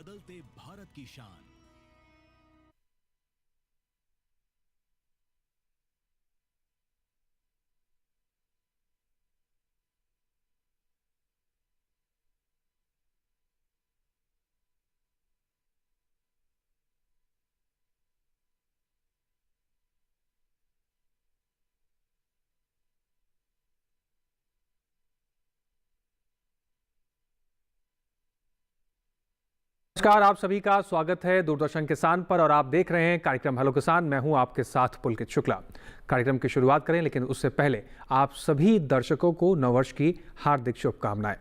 बदलते भारत की शान। नमस्कार, आप सभी का स्वागत है दूरदर्शन किसान पर और आप देख रहे हैं कार्यक्रम हेलो किसान। मैं हूं आपके साथ पुलकित शुक्ला। कार्यक्रम की शुरुआत करें लेकिन उससे पहले आप सभी दर्शकों को नववर्ष की हार्दिक शुभकामनाएं।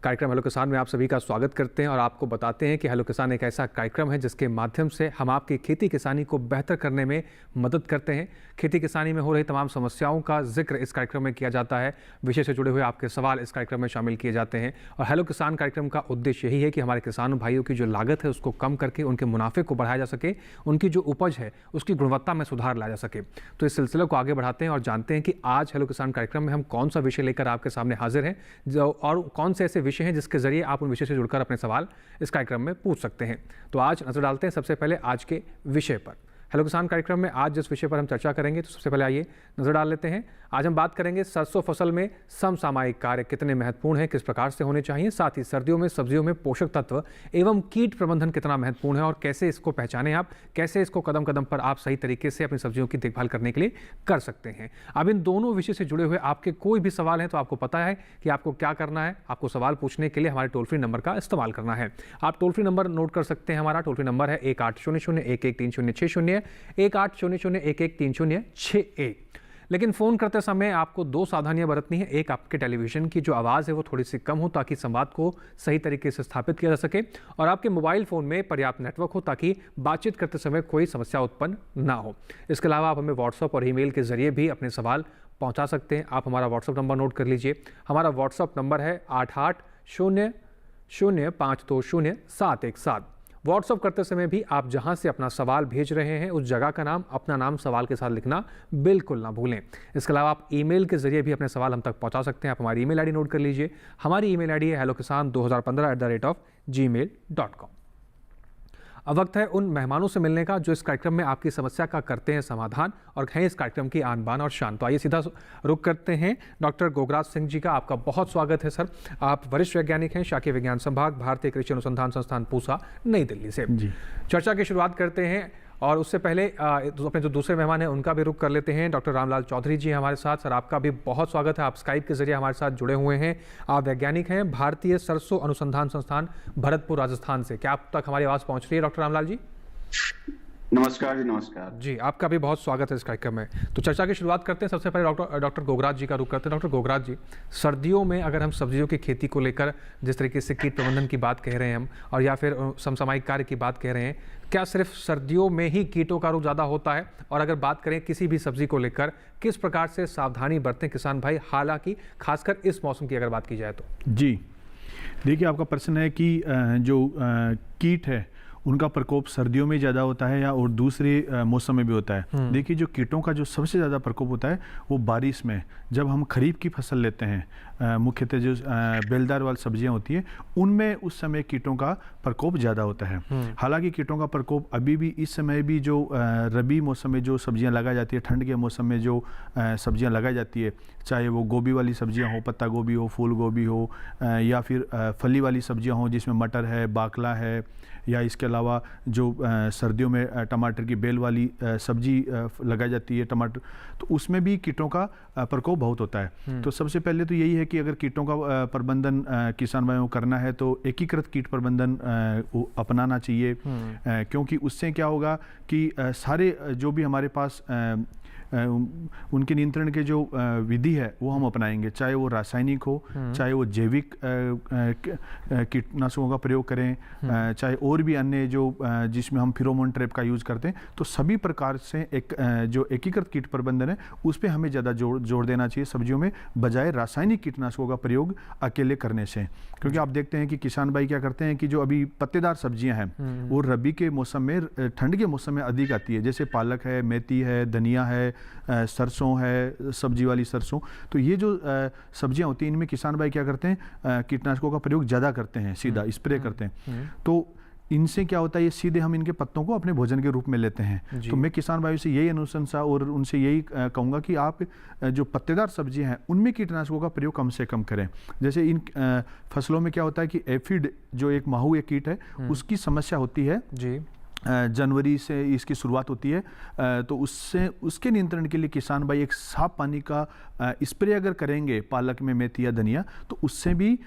कार्यक्रम हेलो किसान में आप सभी का स्वागत करते हैं और आपको बताते हैं कि हेलो किसान एक ऐसा कार्यक्रम है जिसके माध्यम से हम आपकी खेती किसानी को बेहतर करने में मदद करते हैं। खेती किसानी में हो रही तमाम समस्याओं का जिक्र इस कार्यक्रम में किया जाता है। विषय से जुड़े हुए आपके सवाल इस कार्यक्रम में शामिल किए जाते हैं और हेलो किसान कार्यक्रम का उद्देश्य यही है कि हमारे किसान भाइयों की जो लागत है उसको कम करके उनके मुनाफे को बढ़ाया जा सके, उनकी जो उपज है उसकी गुणवत्ता में सुधार लाया जा सके। तो इस सिलसिले को आगे बढ़ाते हैं और जानते हैं कि आज हेलो किसान कार्यक्रम में हम कौन सा विषय लेकर आपके सामने हाजिर हैं जो और कौन से ऐसे विषय हैं जिसके जरिए आप उन विषय से जुड़कर अपने सवाल इस कार्यक्रम में पूछ सकते हैं। तो आज नजर डालते हैं सबसे पहले आज के विषय पर। हेलो किसान कार्यक्रम में आज जिस विषय पर हम चर्चा करेंगे तो सबसे पहले आइए नजर डाल लेते हैं। आज हम बात करेंगे सरसों फसल में समसामयिक कार्य कितने महत्वपूर्ण हैं, किस प्रकार से होने चाहिए, साथ ही सर्दियों में सब्जियों में पोषक तत्व एवं कीट प्रबंधन कितना महत्वपूर्ण है और कैसे इसको पहचानें आप, कैसे इसको कदम कदम पर आप सही तरीके से अपनी सब्जियों की देखभाल करने के लिए कर सकते हैं। अब इन दोनों विषय से जुड़े हुए आपके कोई भी सवाल हैं तो आपको पता है कि आपको क्या करना है। आपको सवाल पूछने के लिए हमारे टोल फ्री नंबर का इस्तेमाल करना है। आप टोल फ्री नंबर नोट कर सकते हैं। हमारा टोल फ्री नंबर है 1800-113060, 1800-113061। लेकिन फ़ोन करते समय आपको दो सावधानियां बरतनी है। एक, आपके टेलीविज़न की जो आवाज़ है वो थोड़ी सी कम हो ताकि संवाद को सही तरीके से स्थापित किया जा सके, और आपके मोबाइल फ़ोन में पर्याप्त नेटवर्क हो ताकि बातचीत करते समय कोई समस्या उत्पन्न ना हो। इसके अलावा आप हमें व्हाट्सएप और ईमेल के जरिए भी अपने सवाल पहुँचा सकते हैं। आप हमारा व्हाट्सएप नंबर नोट कर लीजिए। हमारा व्हाट्सएप नंबर है 880005200717। व्हाट्सअप करते समय भी आप जहां से अपना सवाल भेज रहे हैं उस जगह का नाम, अपना नाम सवाल के साथ लिखना बिल्कुल ना भूलें। इसके अलावा आप ईमेल के जरिए भी अपने सवाल हम तक पहुंचा सकते हैं। आप हमारी ईमेल आईडी नोट कर लीजिए। हमारी ईमेल आईडी है hellokisan2015@gmail.com। अब वक्त है उन मेहमानों से मिलने का जो इस कार्यक्रम में आपकी समस्या का करते हैं समाधान और हैं इस कार्यक्रम की आन बान और शान। तो आइए सीधा रुक करते हैं डॉक्टर गोगराज सिंह जी का। आपका बहुत स्वागत है सर। आप वरिष्ठ वैज्ञानिक हैं, शाकीय विज्ञान संभाग, भारतीय कृषि अनुसंधान संस्थान पूसा, नई दिल्ली से। जी चर्चा की शुरुआत करते हैं और उससे पहले अपने जो दूसरे मेहमान हैं उनका भी रुख कर लेते हैं। डॉक्टर रामलाल चौधरी जी हमारे साथ। सर आपका भी बहुत स्वागत है। आप स्काइप के जरिए हमारे साथ जुड़े हुए हैं। आप वैज्ञानिक हैं, भारतीय सरसों अनुसंधान संस्थान, भरतपुर, राजस्थान से। क्या आप तक हमारी आवाज़ पहुंच रही है डॉक्टर रामलाल जी? नमस्कार जी। नमस्कार जी। आपका भी बहुत स्वागत है इस कार्यक्रम में। तो चर्चा की शुरुआत करते हैं। सबसे पहले डॉक्टर गोगराज जी का रुख करते हैं। डॉक्टर गोगराज जी, सर्दियों में अगर हम सब्जियों की खेती को लेकर जिस तरीके से कीट प्रबंधन की बात कह रहे हैं हम, और या फिर समसामयिक कार्य की बात कह रहे हैं, क्या सिर्फ सर्दियों में ही कीटों का रुख ज़्यादा होता है? और अगर बात करें किसी भी सब्जी को लेकर किस प्रकार से सावधानी बरतें किसान भाई, हालांकि खासकर इस मौसम की अगर बात की जाए तो? जी देखिए, आपका प्रश्न है कि जो कीट है उनका प्रकोप सर्दियों में ज़्यादा होता है या और दूसरे मौसम में भी होता है। देखिए, जो कीटों का जो सबसे ज़्यादा प्रकोप होता है वो बारिश में, जब हम खरीफ की फसल लेते हैं, मुख्यतः जो बेलदार वाली सब्जियां होती है उनमें उस समय कीटों का प्रकोप ज़्यादा होता है। हालांकि कीटों का प्रकोप अभी भी इस समय भी जो रबी मौसम में जो सब्जियां लगाई जाती है, ठंड के मौसम में जो सब्जियां लगाई जाती है, चाहे वो गोभी वाली सब्जियां हो, पत्ता गोभी हो, फूल गोभी हो, या फिर फली वाली सब्जियां हो जिसमें मटर है, बाकला है, या इसके अलावा जो सर्दियों में टमाटर की बेल वाली सब्जी लगाई जाती है, टमाटर, तो उसमें भी कीटों का प्रकोप बहुत होता है। तो सबसे पहले तो यही है कि अगर कीटों का प्रबंधन किसान भाइयों को करना है तो एकीकृत कीट प्रबंधन अपनाना चाहिए, क्योंकि उससे क्या होगा कि सारे जो भी हमारे पास उनके नियंत्रण के जो विधि है वो हम अपनाएंगे, चाहे वो रासायनिक हो, चाहे वो जैविक कीटनाशकों का प्रयोग करें, चाहे और भी अन्य जो जिसमें हम फिरोमोन ट्रैप का यूज़ करते हैं। तो सभी प्रकार से एक जो एकीकृत कीट प्रबंधन है उस पर हमें ज़्यादा जोर देना चाहिए सब्जियों में, बजाय रासायनिक कीटनाशकों का प्रयोग अकेले करने से। क्योंकि आप देखते हैं कि किसान भाई क्या करते हैं कि जो अभी पत्तेदार सब्जियां हैं वो रबी के मौसम में, ठंड के मौसम में अधिक आती है, जैसे पालक है, मेथी है, धनिया है, सरसों है, सब्जी वाली सरसों। तो ये जो सब्जियां होती हैं इनमें किसान भाई क्या करते हैं, कीटनाशकों का प्रयोग ज़्यादा करते हैं, सीधा स्प्रे करते हैं। तो इनसे क्या होता है, ये सीधे हम इनके पत्तों को अपने भोजन के रूप में लेते हैं। तो मैं किसान भाइयों से यही अनुशंसा और उनसे यही कहूँगा कि आप जो पत्तेदार सब्जियां हैं उनमें कीटनाशकों का प्रयोग कम से कम करें। जैसे इन फसलों में क्या होता है कि एफिड जो एक माहू एक कीट है उसकी समस्या होती है जी। जनवरी से इसकी शुरुआत होती है, तो उसके नियंत्रण के लिए किसान भाई एक साफ पानी का स्प्रे अगर करेंगे पालक में, मेथी या धनिया, तो उससे भी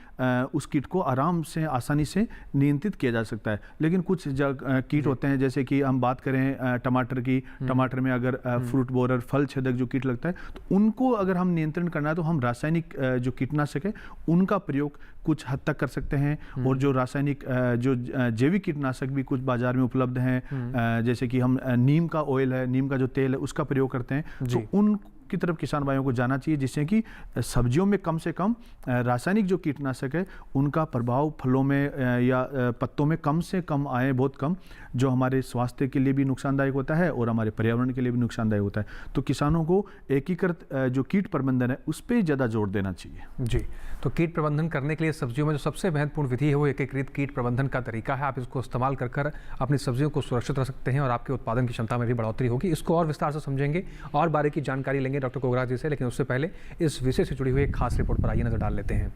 उस कीट को आराम से आसानी से नियंत्रित किया जा सकता है। लेकिन कुछ कीट होते हैं, जैसे कि हम बात करें टमाटर की, टमाटर में अगर फ्रूट बोरर, फल छेदक जो कीट लगता है, तो उनको अगर हम नियंत्रण करना है तो हम रासायनिक जो कीटनाशक है उनका प्रयोग कुछ हद तक कर सकते हैं। और जो रासायनिक जो जैविक कीटनाशक भी कुछ बाजार में उपलब्ध हैं, जैसे कि हम नीम का ऑयल है, नीम का जो तेल है उसका प्रयोग करते हैं, तो उन की तरफ किसान भाइयों को जाना चाहिए, जिससे कि सब्जियों में कम से कम रासायनिक जो कीटनाशक है उनका प्रभाव फलों में या पत्तों में कम से कम आए, बहुत कम, जो हमारे स्वास्थ्य के लिए भी नुकसानदायक होता है और हमारे पर्यावरण के लिए भी नुकसानदायक होता है। तो किसानों को एकीकृत जो कीट प्रबंधन है उस पर ज़्यादा जोर देना चाहिए जी। तो कीट प्रबंधन करने के लिए सब्जियों में जो सबसे महत्वपूर्ण विधि है वो एकीकृत कीट प्रबंधन का तरीका है। आप इसको इस्तेमाल कर अपनी सब्जियों को सुरक्षित रख सकते हैं और आपके उत्पादन की क्षमता में भी बढ़ोतरी होगी। इसको और विस्तार से समझेंगे और बारीकी जानकारी लेंगे डॉक्टर कोगरा जी से, लेकिन उससे पहले इस विषय से जुड़ी हुई एक खास रिपोर्ट पर आइए नजर डाल लेते हैं।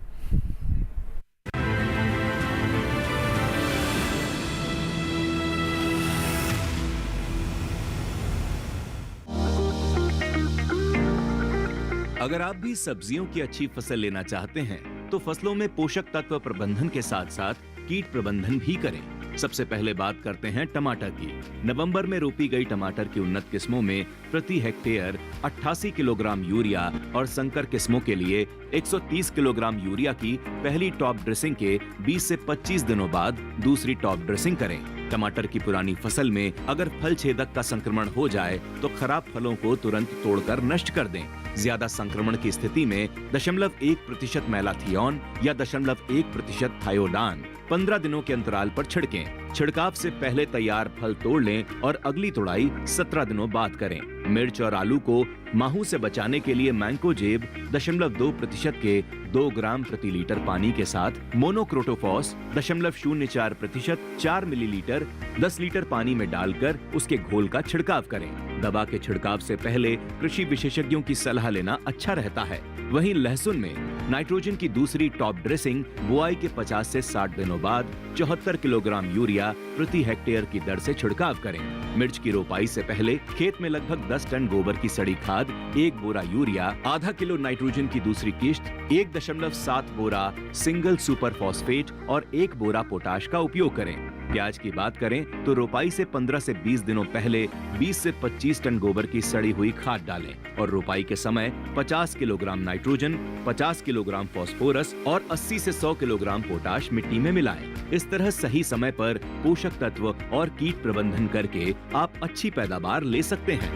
अगर आप भी सब्जियों की अच्छी फसल लेना चाहते हैं तो फसलों में पोषक तत्व प्रबंधन के साथ साथ कीट प्रबंधन भी करें। सबसे पहले बात करते हैं टमाटर की। नवंबर में रोपी गई टमाटर की उन्नत किस्मों में प्रति हेक्टेयर 88 किलोग्राम यूरिया और संकर किस्मों के लिए 130 किलोग्राम यूरिया की पहली टॉप ड्रेसिंग के 20 से 25 दिनों बाद दूसरी टॉप ड्रेसिंग करें। टमाटर की पुरानी फसल में अगर फल छेदक का संक्रमण हो जाए तो खराब फलों को तुरंत तोड़कर नष्ट कर दें। ज्यादा संक्रमण की स्थिति में 0.1% मैलाथियोन या 0.1% थायोडान 15 दिनों के अंतराल पर छिड़कें। छिड़काव से पहले तैयार फल तोड़ लें और अगली तोड़ाई 17 दिनों बाद करें। मिर्च और आलू को माहू से बचाने के लिए मैंकोजेब 0.2% के 2 ग्राम प्रति लीटर पानी के साथ मोनोक्रोटोफॉस 0.04% 4 मिलीलीटर 10 लीटर पानी में डालकर उसके घोल का छिड़काव करें। दवा के छिड़काव से पहले कृषि विशेषज्ञों की सलाह लेना अच्छा रहता है। वहीं लहसुन में नाइट्रोजन की दूसरी टॉप ड्रेसिंग बुआई के 50 से 60 दिनों बाद 74 किलोग्राम यूरिया प्रति हेक्टेयर की दर से छिड़काव करें। मिर्च की रोपाई से पहले खेत में लगभग 10 टन गोबर की सड़ी खाद, 1 बोरा यूरिया, आधा किलो नाइट्रोजन की दूसरी किश्त, 1.7 बोरा सिंगल सुपर फॉस्फेट और 1 बोरा पोटाश का उपयोग करें। प्याज की बात करें तो रोपाई से 15 से 20 दिनों पहले 20 से 25 टन गोबर की सड़ी हुई खाद डालें और रोपाई के समय 50 किलोग्राम नाइट्रोजन, 50 किलोग्राम फास्फोरस और 80 से 100 किलोग्राम पोटाश मिट्टी में मिलाएं। इस तरह सही समय पर पोषक तत्व और कीट प्रबंधन करके आप अच्छी पैदावार ले सकते हैं।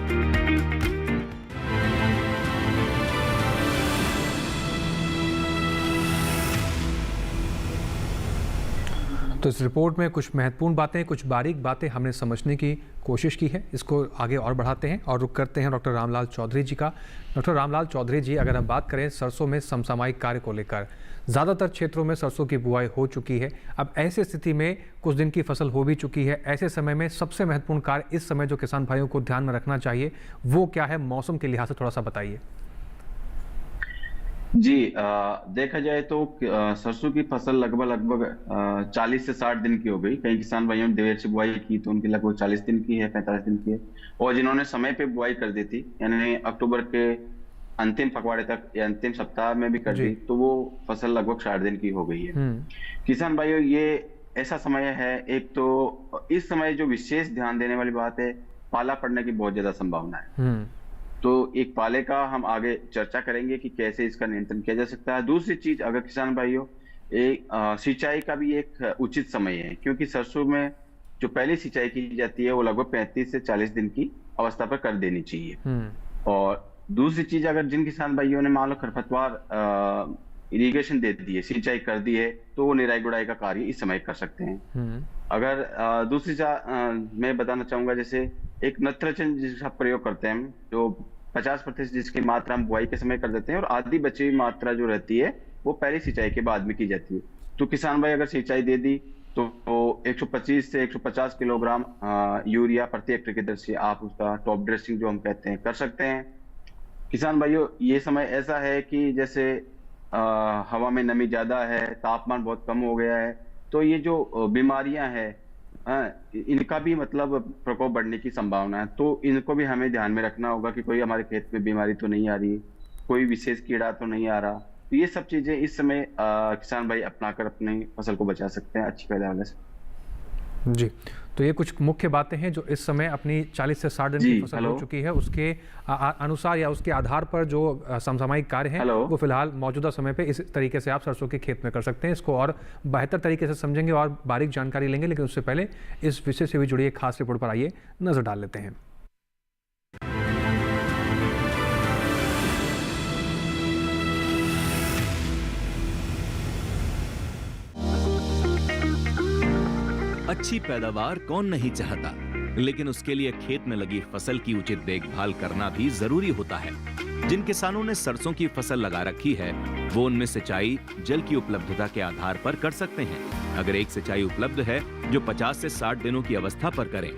तो इस रिपोर्ट में कुछ महत्वपूर्ण बातें, कुछ बारीक बातें हमने समझने की कोशिश की है। इसको आगे और बढ़ाते हैं और रुक करते हैं डॉक्टर रामलाल चौधरी जी का। डॉक्टर रामलाल चौधरी जी, अगर हम बात करें सरसों में समसामयिक कार्य को लेकर, ज़्यादातर क्षेत्रों में सरसों की बुआई हो चुकी है। अब ऐसी स्थिति में कुछ दिन की फसल हो भी चुकी है। ऐसे समय में सबसे महत्वपूर्ण कार्य इस समय जो किसान भाइयों को ध्यान में रखना चाहिए वो क्या है? मौसम के लिहाज से थोड़ा सा बताइए। जी, देखा जाए तो सरसों की फसल लगभग 40 से 60 दिन की हो गई। कई किसान भाइयों ने देर से बुआई की तो उनकी लगभग 40 दिन की है, 45 दिन की है। और जिन्होंने समय पे बुआई कर दी थी, यानी अक्टूबर के अंतिम पखवाड़े तक या अंतिम सप्ताह में भी कर दी, तो वो फसल लगभग 60 दिन की हो गई है। किसान भाइयों, ये ऐसा समय है, एक तो इस समय जो विशेष ध्यान देने वाली बात है, पाला पड़ने की बहुत ज्यादा संभावना है। तो एक पाले का हम आगे चर्चा करेंगे कि कैसे इसका नियंत्रण किया जा सकता है। दूसरी चीज, अगर किसान भाइयों, एक सिंचाई का भी एक उचित समय है, क्योंकि सरसों में जो पहली सिंचाई की जाती है वो लगभग 35 से 40 दिन की अवस्था पर कर देनी चाहिए। और दूसरी चीज, अगर जिन किसान भाइयों ने मान लो खरपतवार इरिगेशन दे दी है, सिंचाई कर दी है, तो वो निराई गुड़ाई का कार्य इस समय कर सकते हैं। अगर दूसरी मैं बताना चाहूंगा, जैसे एक नत्रजन जिसका प्रयोग करते हैं हम, जो 50% जिसकी मात्रा हम बुआई के समय कर देते हैं और आधी बची हुई मात्रा जो रहती है वो पहली सिंचाई के बाद में की जाती है। तो किसान भाई अगर सिंचाई दे दी तो 125 से 150 किलोग्राम यूरिया प्रति हेक्टेयर की दर से आप उसका टॉप ड्रेसिंग जो हम कहते हैं कर सकते हैं। किसान भाइयों, ये समय ऐसा है कि जैसे हवा में नमी ज्यादा है, तापमान बहुत कम हो गया है, तो ये जो बीमारियां हैं इनका भी मतलब प्रकोप बढ़ने की संभावना है। तो इनको भी हमें ध्यान में रखना होगा कि कोई हमारे खेत में बीमारी तो नहीं आ रही, कोई विशेष कीड़ा तो नहीं आ रहा। तो ये सब चीजें इस समय किसान भाई अपनाकर अपनी फसल को बचा सकते हैं अच्छी पैदावार से। जी, तो ये कुछ मुख्य बातें हैं जो इस समय अपनी 40 से 60 दिन की फसल हो चुकी है, उसके अनुसार या उसके आधार पर जो समसामयिक कार्य हैं वो फिलहाल मौजूदा समय पे इस तरीके से आप सरसों के खेत में कर सकते हैं। इसको और बेहतर तरीके से समझेंगे और बारीक जानकारी लेंगे, लेकिन उससे पहले इस विषय से भी जुड़ी एक खास रिपोर्ट पर आइए नजर डाल लेते हैं। अच्छी पैदावार कौन नहीं चाहता, लेकिन उसके लिए खेत में लगी फसल की उचित देखभाल करना भी जरूरी होता है। जिन किसानों ने सरसों की फसल लगा रखी है वो उनमें सिंचाई जल की उपलब्धता के आधार पर कर सकते हैं। अगर एक सिंचाई उपलब्ध है जो 50 से 60 दिनों की अवस्था पर करें।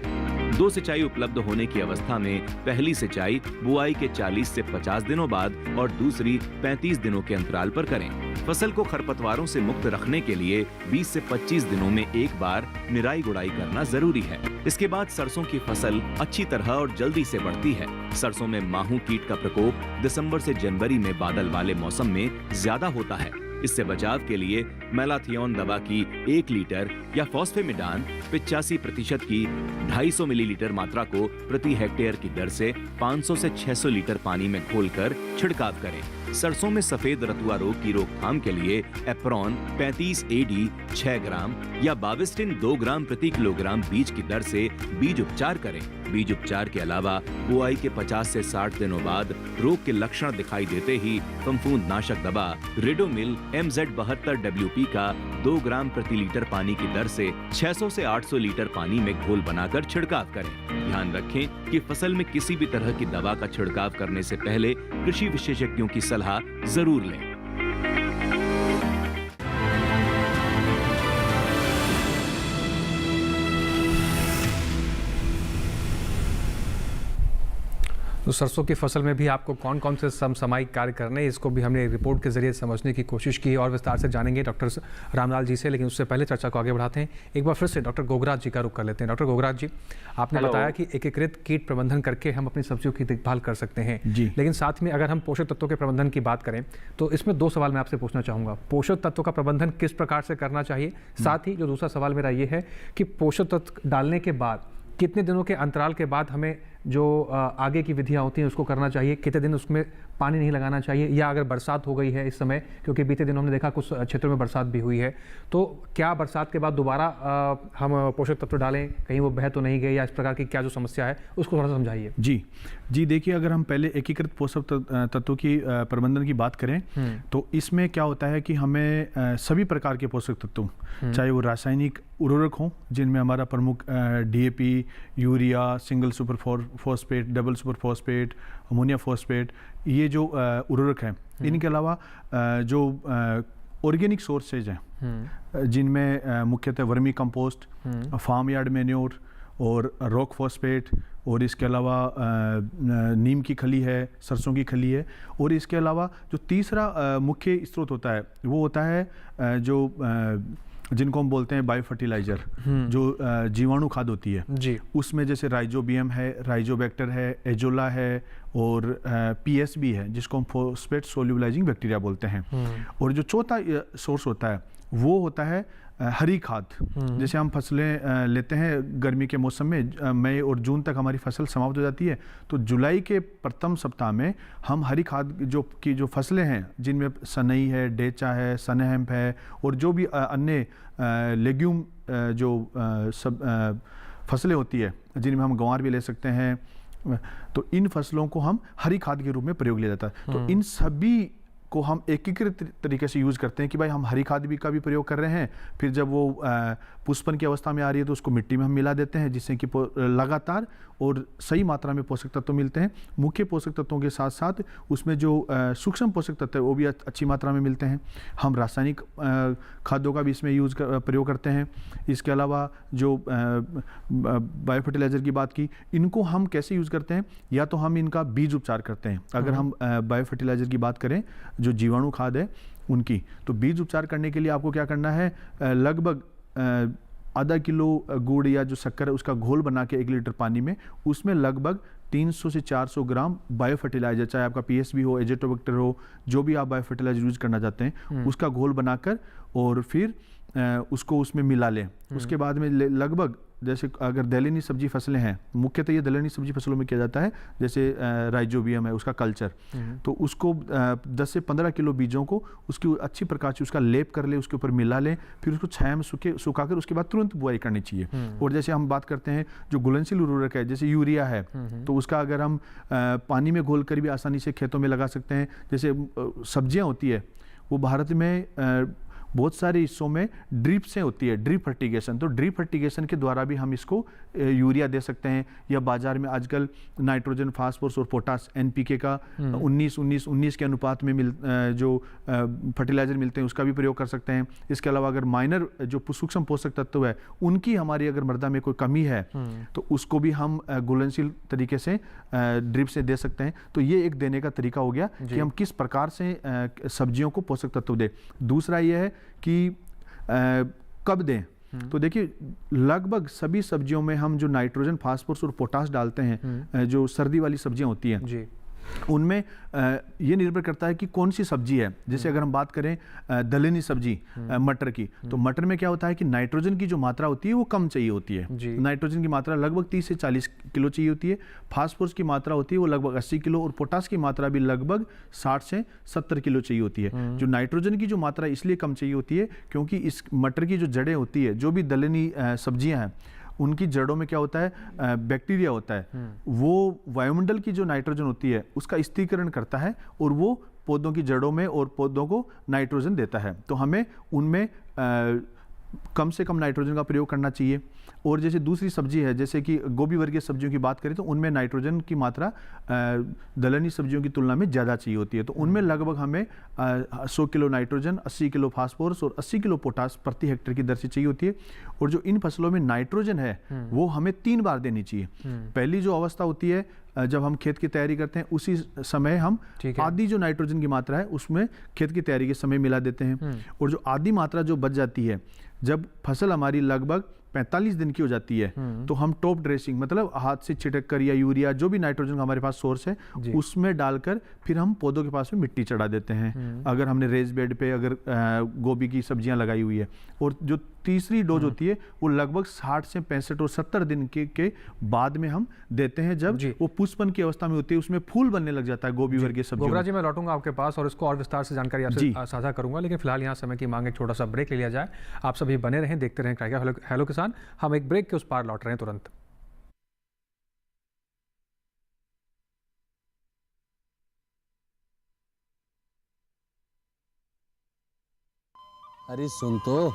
2 सिंचाई उपलब्ध होने की अवस्था में पहली सिंचाई बुआई के 40 से 50 दिनों बाद और दूसरी 35 दिनों के अंतराल पर करें। फसल को खरपतवारों से मुक्त रखने के लिए 20 से 25 दिनों में एक बार निराई गुड़ाई करना जरूरी है। इसके बाद सरसों की फसल अच्छी तरह और जल्दी से बढ़ती है। सरसों में माहू कीट का प्रकोप दिसंबर से जनवरी में बादल वाले मौसम में ज्यादा होता है। इससे बचाव के लिए मेलाथियोन दवा की 1 लीटर या फॉस्फेमिडान 85% की 250 मिलीलीटर मात्रा को प्रति हेक्टेयर की दर से 500 से 600 लीटर पानी में घोलकर छिड़काव करें। सरसों में सफेद रतुआ रोग की रोकथाम के लिए एप्रॉन 35 AD 6 ग्राम या बाविस्टिन 2 ग्राम प्रति किलोग्राम बीज की दर से बीज उपचार करें। बीज उपचार के अलावा बुआई के 50 से 60 दिनों बाद रोग के लक्षण दिखाई देते ही फफूंदनाशक दवा रेडोमिल MZ72 WP का 2 ग्राम प्रति लीटर पानी की दर से 600 से 800 लीटर पानी में घोल बनाकर छिड़काव करें। ध्यान रखें कि फसल में किसी भी तरह की दवा का छिड़काव करने से पहले कृषि विशेषज्ञों की सलाह जरूर लें। तो सरसों की फसल में भी आपको कौन कौन से समसामयिक कार्य करने हैं, इसको भी हमने रिपोर्ट के जरिए समझने की कोशिश की और विस्तार से जानेंगे डॉक्टर रामलाल जी से। लेकिन उससे पहले चर्चा को आगे बढ़ाते हैं, एक बार फिर से डॉक्टर गोगराज जी का रुख कर लेते हैं। डॉक्टर गोगराज जी, आपने बताया कि एकीकृत कीट प्रबंधन करके हम अपनी सब्जियों की देखभाल कर सकते हैं जी, लेकिन साथ में अगर हम पोषक तत्वों के प्रबंधन की बात करें तो इसमें 2 सवाल मैं आपसे पूछना चाहूँगा। पोषक तत्वों का प्रबंधन किस प्रकार से करना चाहिए, साथ ही जो दूसरा सवाल मेरा ये है कि पोषक तत्व डालने के बाद कितने दिनों के अंतराल के बाद हमें जो आगे की विधियां होती हैं उसको करना चाहिए, कितने दिन उसमें पानी नहीं लगाना चाहिए, या अगर बरसात हो गई है इस समय, क्योंकि बीते दिनों हमने देखा कुछ क्षेत्रों में बरसात भी हुई है, तो क्या बरसात के बाद दोबारा हम पोषक तत्व डालें, कहीं वो बह तो नहीं गए, या इस प्रकार की क्या जो समस्या है उसको थोड़ा सा समझाइए। जी देखिए, अगर हम पहले एकीकृत पोषक तत्वों की प्रबंधन की बात करें तो इसमें क्या होता है कि हमें सभी प्रकार के पोषक तत्व, चाहे वो रासायनिक उर्वरक हों जिनमें हमारा प्रमुख DAP, urea, single super phosphate, double super phosphate, ammonia phosphate, ये जो उर्वरक हैं, इनके अलावा जो ऑर्गेनिक सोर्सेज हैं जिनमें मुख्यतः vermicompost, farmyard manure और रॉक फॉस्फेट, और इसके अलावा नीम की खली है, सरसों की खली है, और इसके अलावा जो तीसरा मुख्य स्रोत होता है वो होता है जो जिनको हम बोलते हैं बायो फर्टिलाइजर, जो जीवाणु खाद होती है जी, उसमें जैसे राइजोबियम है, राइजोबैक्टर है, एजोला है और PSB है जिसको हम फॉस्फेट सोल्यूबलाइजिंग बैक्टीरिया बोलते हैं। और जो चौथा सोर्स होता है वो होता है हरी खाद। जैसे हम फसलें लेते हैं गर्मी के मौसम में, मई और जून तक हमारी फसल समाप्त हो जाती है, तो जुलाई के प्रथम सप्ताह में हम हरी खाद जो फसलें हैं जिनमें सनई है, डेचा है, सनहेम्प है और जो भी अन्य लेग्यूम जो सब फसलें होती है जिनमें हम ग्वार भी ले सकते हैं, तो इन फसलों को हम हरी खाद के रूप में प्रयोग लिया जाता है। तो इन सभी को हम एकीकृत तरीके से यूज़ करते हैं कि भाई हम हरी खाद भी का भी प्रयोग कर रहे हैं, फिर जब वो पुष्पन की अवस्था में आ रही है तो उसको मिट्टी में हम मिला देते हैं, जिससे कि लगातार और सही मात्रा में पोषक तत्व मिलते हैं। मुख्य पोषक तत्वों के साथ साथ उसमें जो सूक्ष्म पोषक तत्व है वो भी अच्छी मात्रा में मिलते हैं। हम रासायनिक खाद्यों का भी इसमें प्रयोग करते हैं। इसके अलावा जो बायो फर्टिलाइज़र की बात की, इनको हम कैसे यूज़ करते हैं, या तो हम इनका बीज उपचार करते हैं। अगर हम बायो फर्टिलाइज़र की बात करें, जो जीवाणु खाद है उनकी, तो बीज उपचार करने के लिए आपको क्या करना है, लगभग आधा किलो गुड़ या जो शक्कर है उसका घोल बना के 1 लीटर पानी में, उसमें लगभग 300 से 400 ग्राम बायो फर्टिलाइजर, चाहे आपका पीएसबी हो, एजेटोबैक्टर हो, जो भी आप बायो फर्टिलाइजर यूज करना चाहते हैं, उसका घोल बनाकर और फिर उसको उसमें मिला लें। उसके बाद में लगभग, जैसे अगर दलहनी सब्जी फसलें हैं, मुख्यतः ये दलहनी सब्जी फसलों में किया जाता है, जैसे राइजोबियम है उसका कल्चर, तो उसको 10 से 15 किलो बीजों को उसकी अच्छी प्रकार से उसका लेप कर ले, उसके ऊपर मिला लें, फिर उसको छाया में सुखाकर उसके बाद तुरंत बुआई करनी चाहिए। और जैसे हम बात करते हैं जो घुलनशील उर्वरक है, जैसे यूरिया है, तो उसका अगर हम पानी में घोल कर भी आसानी से खेतों में लगा सकते हैं। जैसे सब्जियाँ होती है, वो भारत में बहुत सारे हिस्सों में ड्रिप से होती है, ड्रिप फर्टिगेशन, तो ड्रिप फर्टिगेशन के द्वारा भी हम इसको यूरिया दे सकते हैं। या बाजार में आजकल नाइट्रोजन, फास्फोरस और पोटास एनपीके का 19-19-19 के अनुपात में जो फर्टिलाइजर मिलते हैं उसका भी प्रयोग कर सकते हैं। इसके अलावा अगर माइनर जो सूक्ष्म पोषक तत्व है उनकी हमारी अगर मृदा में कोई कमी है तो उसको भी हम घुलनशील तरीके से ड्रिप से दे सकते हैं। तो ये एक देने का तरीका हो गया कि हम किस प्रकार से सब्जियों को पोषक तत्व दें। दूसरा ये है कि कब दें, तो देखिए लगभग सभी सब्जियों में हम जो नाइट्रोजन, फास्फोरस और पोटास डालते हैं, जो सर्दी वाली सब्जियां होती हैं जी, उनमें ये निर्भर करता है कि कौन सी सब्जी है। जैसे अगर हम बात करें दलहनी सब्जी मटर की, तो मटर में क्या होता है कि नाइट्रोजन की जो मात्रा होती है वो कम चाहिए होती है। नाइट्रोजन की मात्रा लगभग 30 से 40 किलो चाहिए होती है, फास्फोरस की मात्रा होती है वो लगभग 80 किलो, और पोटास की मात्रा भी लगभग 60 से 70 किलो चाहिए होती है। जो नाइट्रोजन की जो मात्रा इसलिए कम चाहिए होती है क्योंकि इस मटर की जो जड़ें होती है, जो भी दलहनी सब्जियां हैं, उनकी जड़ों में क्या होता है, बैक्टीरिया होता है, वो वायुमंडल की जो नाइट्रोजन होती है उसका स्थिरीकरण करता है और वो पौधों की जड़ों में और पौधों को नाइट्रोजन देता है। तो हमें उनमें कम से कम नाइट्रोजन का प्रयोग करना चाहिए। और जैसे दूसरी सब्जी है, जैसे कि गोभी वर्गीय सब्जियों की बात करें तो उनमें नाइट्रोजन की मात्रा दलहनी सब्जियों की तुलना में ज़्यादा चाहिए होती है। तो उनमें लगभग हमें 100 किलो नाइट्रोजन, 80 किलो फास्फोरस और 80 किलो पोटास प्रति हेक्टेयर की दर से चाहिए होती है। और जो इन फसलों में नाइट्रोजन है वो हमें 3 बार देनी चाहिए। पहली जो अवस्था होती है जब हम खेत की तैयारी करते हैं, उसी समय हम आधी जो नाइट्रोजन की मात्रा है उसमें खेत की तैयारी के समय मिला देते हैं। और जो आधी मात्रा जो बच जाती है, जब फसल हमारी लगभग 45 दिन की हो जाती है, तो हम टॉप ड्रेसिंग, मतलब हाथ से छिड़क कर या यूरिया जो भी नाइट्रोजन का हमारे पास सोर्स है उसमें डालकर फिर हम पौधों के पास में मिट्टी चढ़ा देते हैं। अगर हमने रेज बेड पे अगर गोभी की सब्जियां लगाई हुई है। और जो तीसरी डोज होती है वो लगभग 60 से 65 और 70 दिन के बाद में हम देते हैं, जब वो पुष्पन की अवस्था में होती है, उसमें फूल बनने लग जाता है गोभी वर्गीय सब्जियों। गोबरा जी, मैं लौटूंगा आपके पास और इसको और विस्तार से जानकारी आपसे साझा करूंगा, लेकिन फिलहाल यहाँ समय की मांग, एक छोटा सा ब्रेक ले लिया जाए। आप सभी बने रहें, देखते रहें कार्यक्रम हेलो किसान। हम एक ब्रेक के उस पार लौट रहे हैं तुरंत। अरे सुन तो।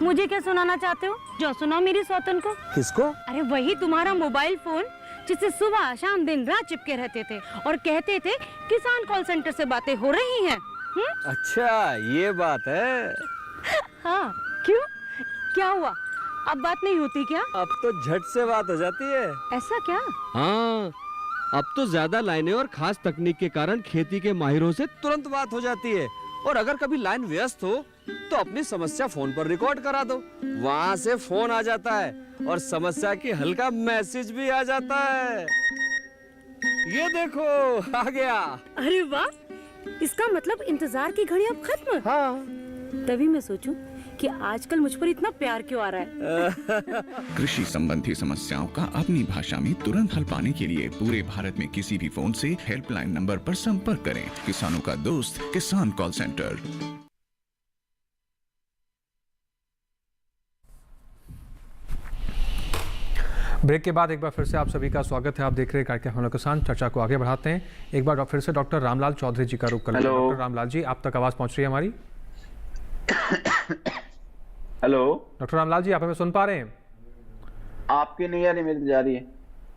मुझे क्या सुनाना चाहते हो? जो सुनाओ मेरी सौतन को। किसको? अरे वही तुम्हारा मोबाइल फोन जिससे सुबह शाम दिन रात चिपके रहते थे और कहते थे किसान कॉल सेंटर से बातें हो रही हैं। अच्छा ये बात है। हाँ, क्यों, क्या हुआ? अब बात नहीं होती क्या? अब तो झट से बात हो जाती है। ऐसा क्या? हाँ, अब तो ज्यादा लाइनें और खास तकनीक के कारण खेती के माहिरों से तुरंत बात हो जाती है। और अगर कभी लाइन व्यस्त हो तो अपनी समस्या फोन पर रिकॉर्ड करा दो, वहाँ से फोन आ जाता है और समस्या की हल का मैसेज भी आ जाता है। ये देखो आ गया। अरे वाह, इसका मतलब इंतजार की घड़ी अब खत्म। हाँ। तभी मैं सोचूं कि आजकल मुझ पर इतना प्यार क्यों आ रहा है। कृषि संबंधी समस्याओं का अपनी भाषा में तुरंत हल पाने के लिए पूरे भारत में किसी भी फोन से हेल्पलाइन नंबर पर संपर्क करें। किसानों का दोस्त किसान कॉल सेंटर। ब्रेक के बाद एक बार फिर से आप सभी का स्वागत है। आप देख रहे हैं कार्यक्रम हेलो किसान। चर्चा को आगे बढ़ाते हैं। एक बार फिर से डॉक्टर रामलाल चौधरी जी का रुख कर लेते हैं। डॉक्टर रामलाल जी, आप तक आवाज़ पहुंच रही है हमारी? हेलो डॉक्टर रामलाल जी, आप हमें सुन पा रहे हैं? आपकी नहीं आ रही, मेरी जा रही है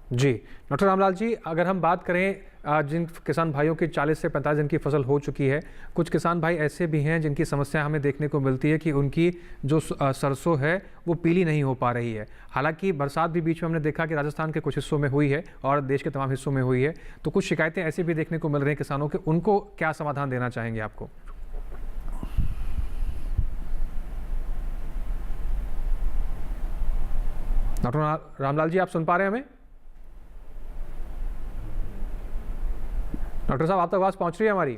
जी। डॉक्टर रामलाल जी, अगर हम बात करें जिन किसान भाइयों की 40 से 45 दिन की फसल हो चुकी है, कुछ किसान भाई ऐसे भी हैं जिनकी समस्या हमें देखने को मिलती है कि उनकी जो सरसों है वो पीली नहीं हो पा रही है। हालांकि बरसात भी बीच में हमने देखा कि राजस्थान के कुछ हिस्सों में हुई है और देश के तमाम हिस्सों में हुई है, तो कुछ शिकायतें ऐसी भी देखने को मिल रही हैं किसानों के। उनको क्या समाधान देना चाहेंगे आपको? डॉक्टर रामलाल जी, आप सुन पा रहे हैं हमें? डॉक्टर साहब, आप तक आवाज़ पहुंच रही है हमारी?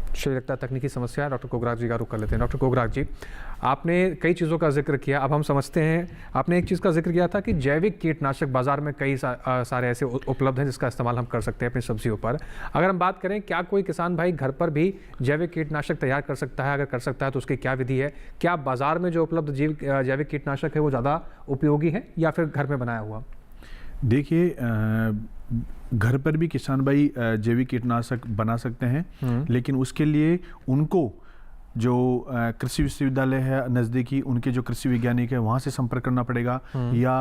मुझे लगता है तकनीकी समस्या है। डॉक्टर कोगराक जी का रुख कर लेते हैं। डॉक्टर कोगराक जी, आपने कई चीज़ों का जिक्र किया। अब हम समझते हैं, आपने एक चीज़ का जिक्र किया था कि जैविक कीटनाशक बाजार में कई सारे ऐसे उपलब्ध हैं जिसका इस्तेमाल हम कर सकते हैं अपनी सब्जियों पर। अगर हम बात करें, क्या कोई किसान भाई घर पर भी जैविक कीटनाशक तैयार कर सकता है? अगर कर सकता है तो उसकी क्या विधि है? क्या बाजार में जो उपलब्ध जैविक कीटनाशक है वो ज़्यादा उपयोगी है या फिर घर में बनाया हुआ? देखिए, घर पर भी किसान भाई जैविक कीटनाशक बना सकते हैं, लेकिन उसके लिए उनको जो कृषि विश्वविद्यालय है नज़दीकी, उनके जो कृषि वैज्ञानिक है वहाँ से संपर्क करना पड़ेगा, या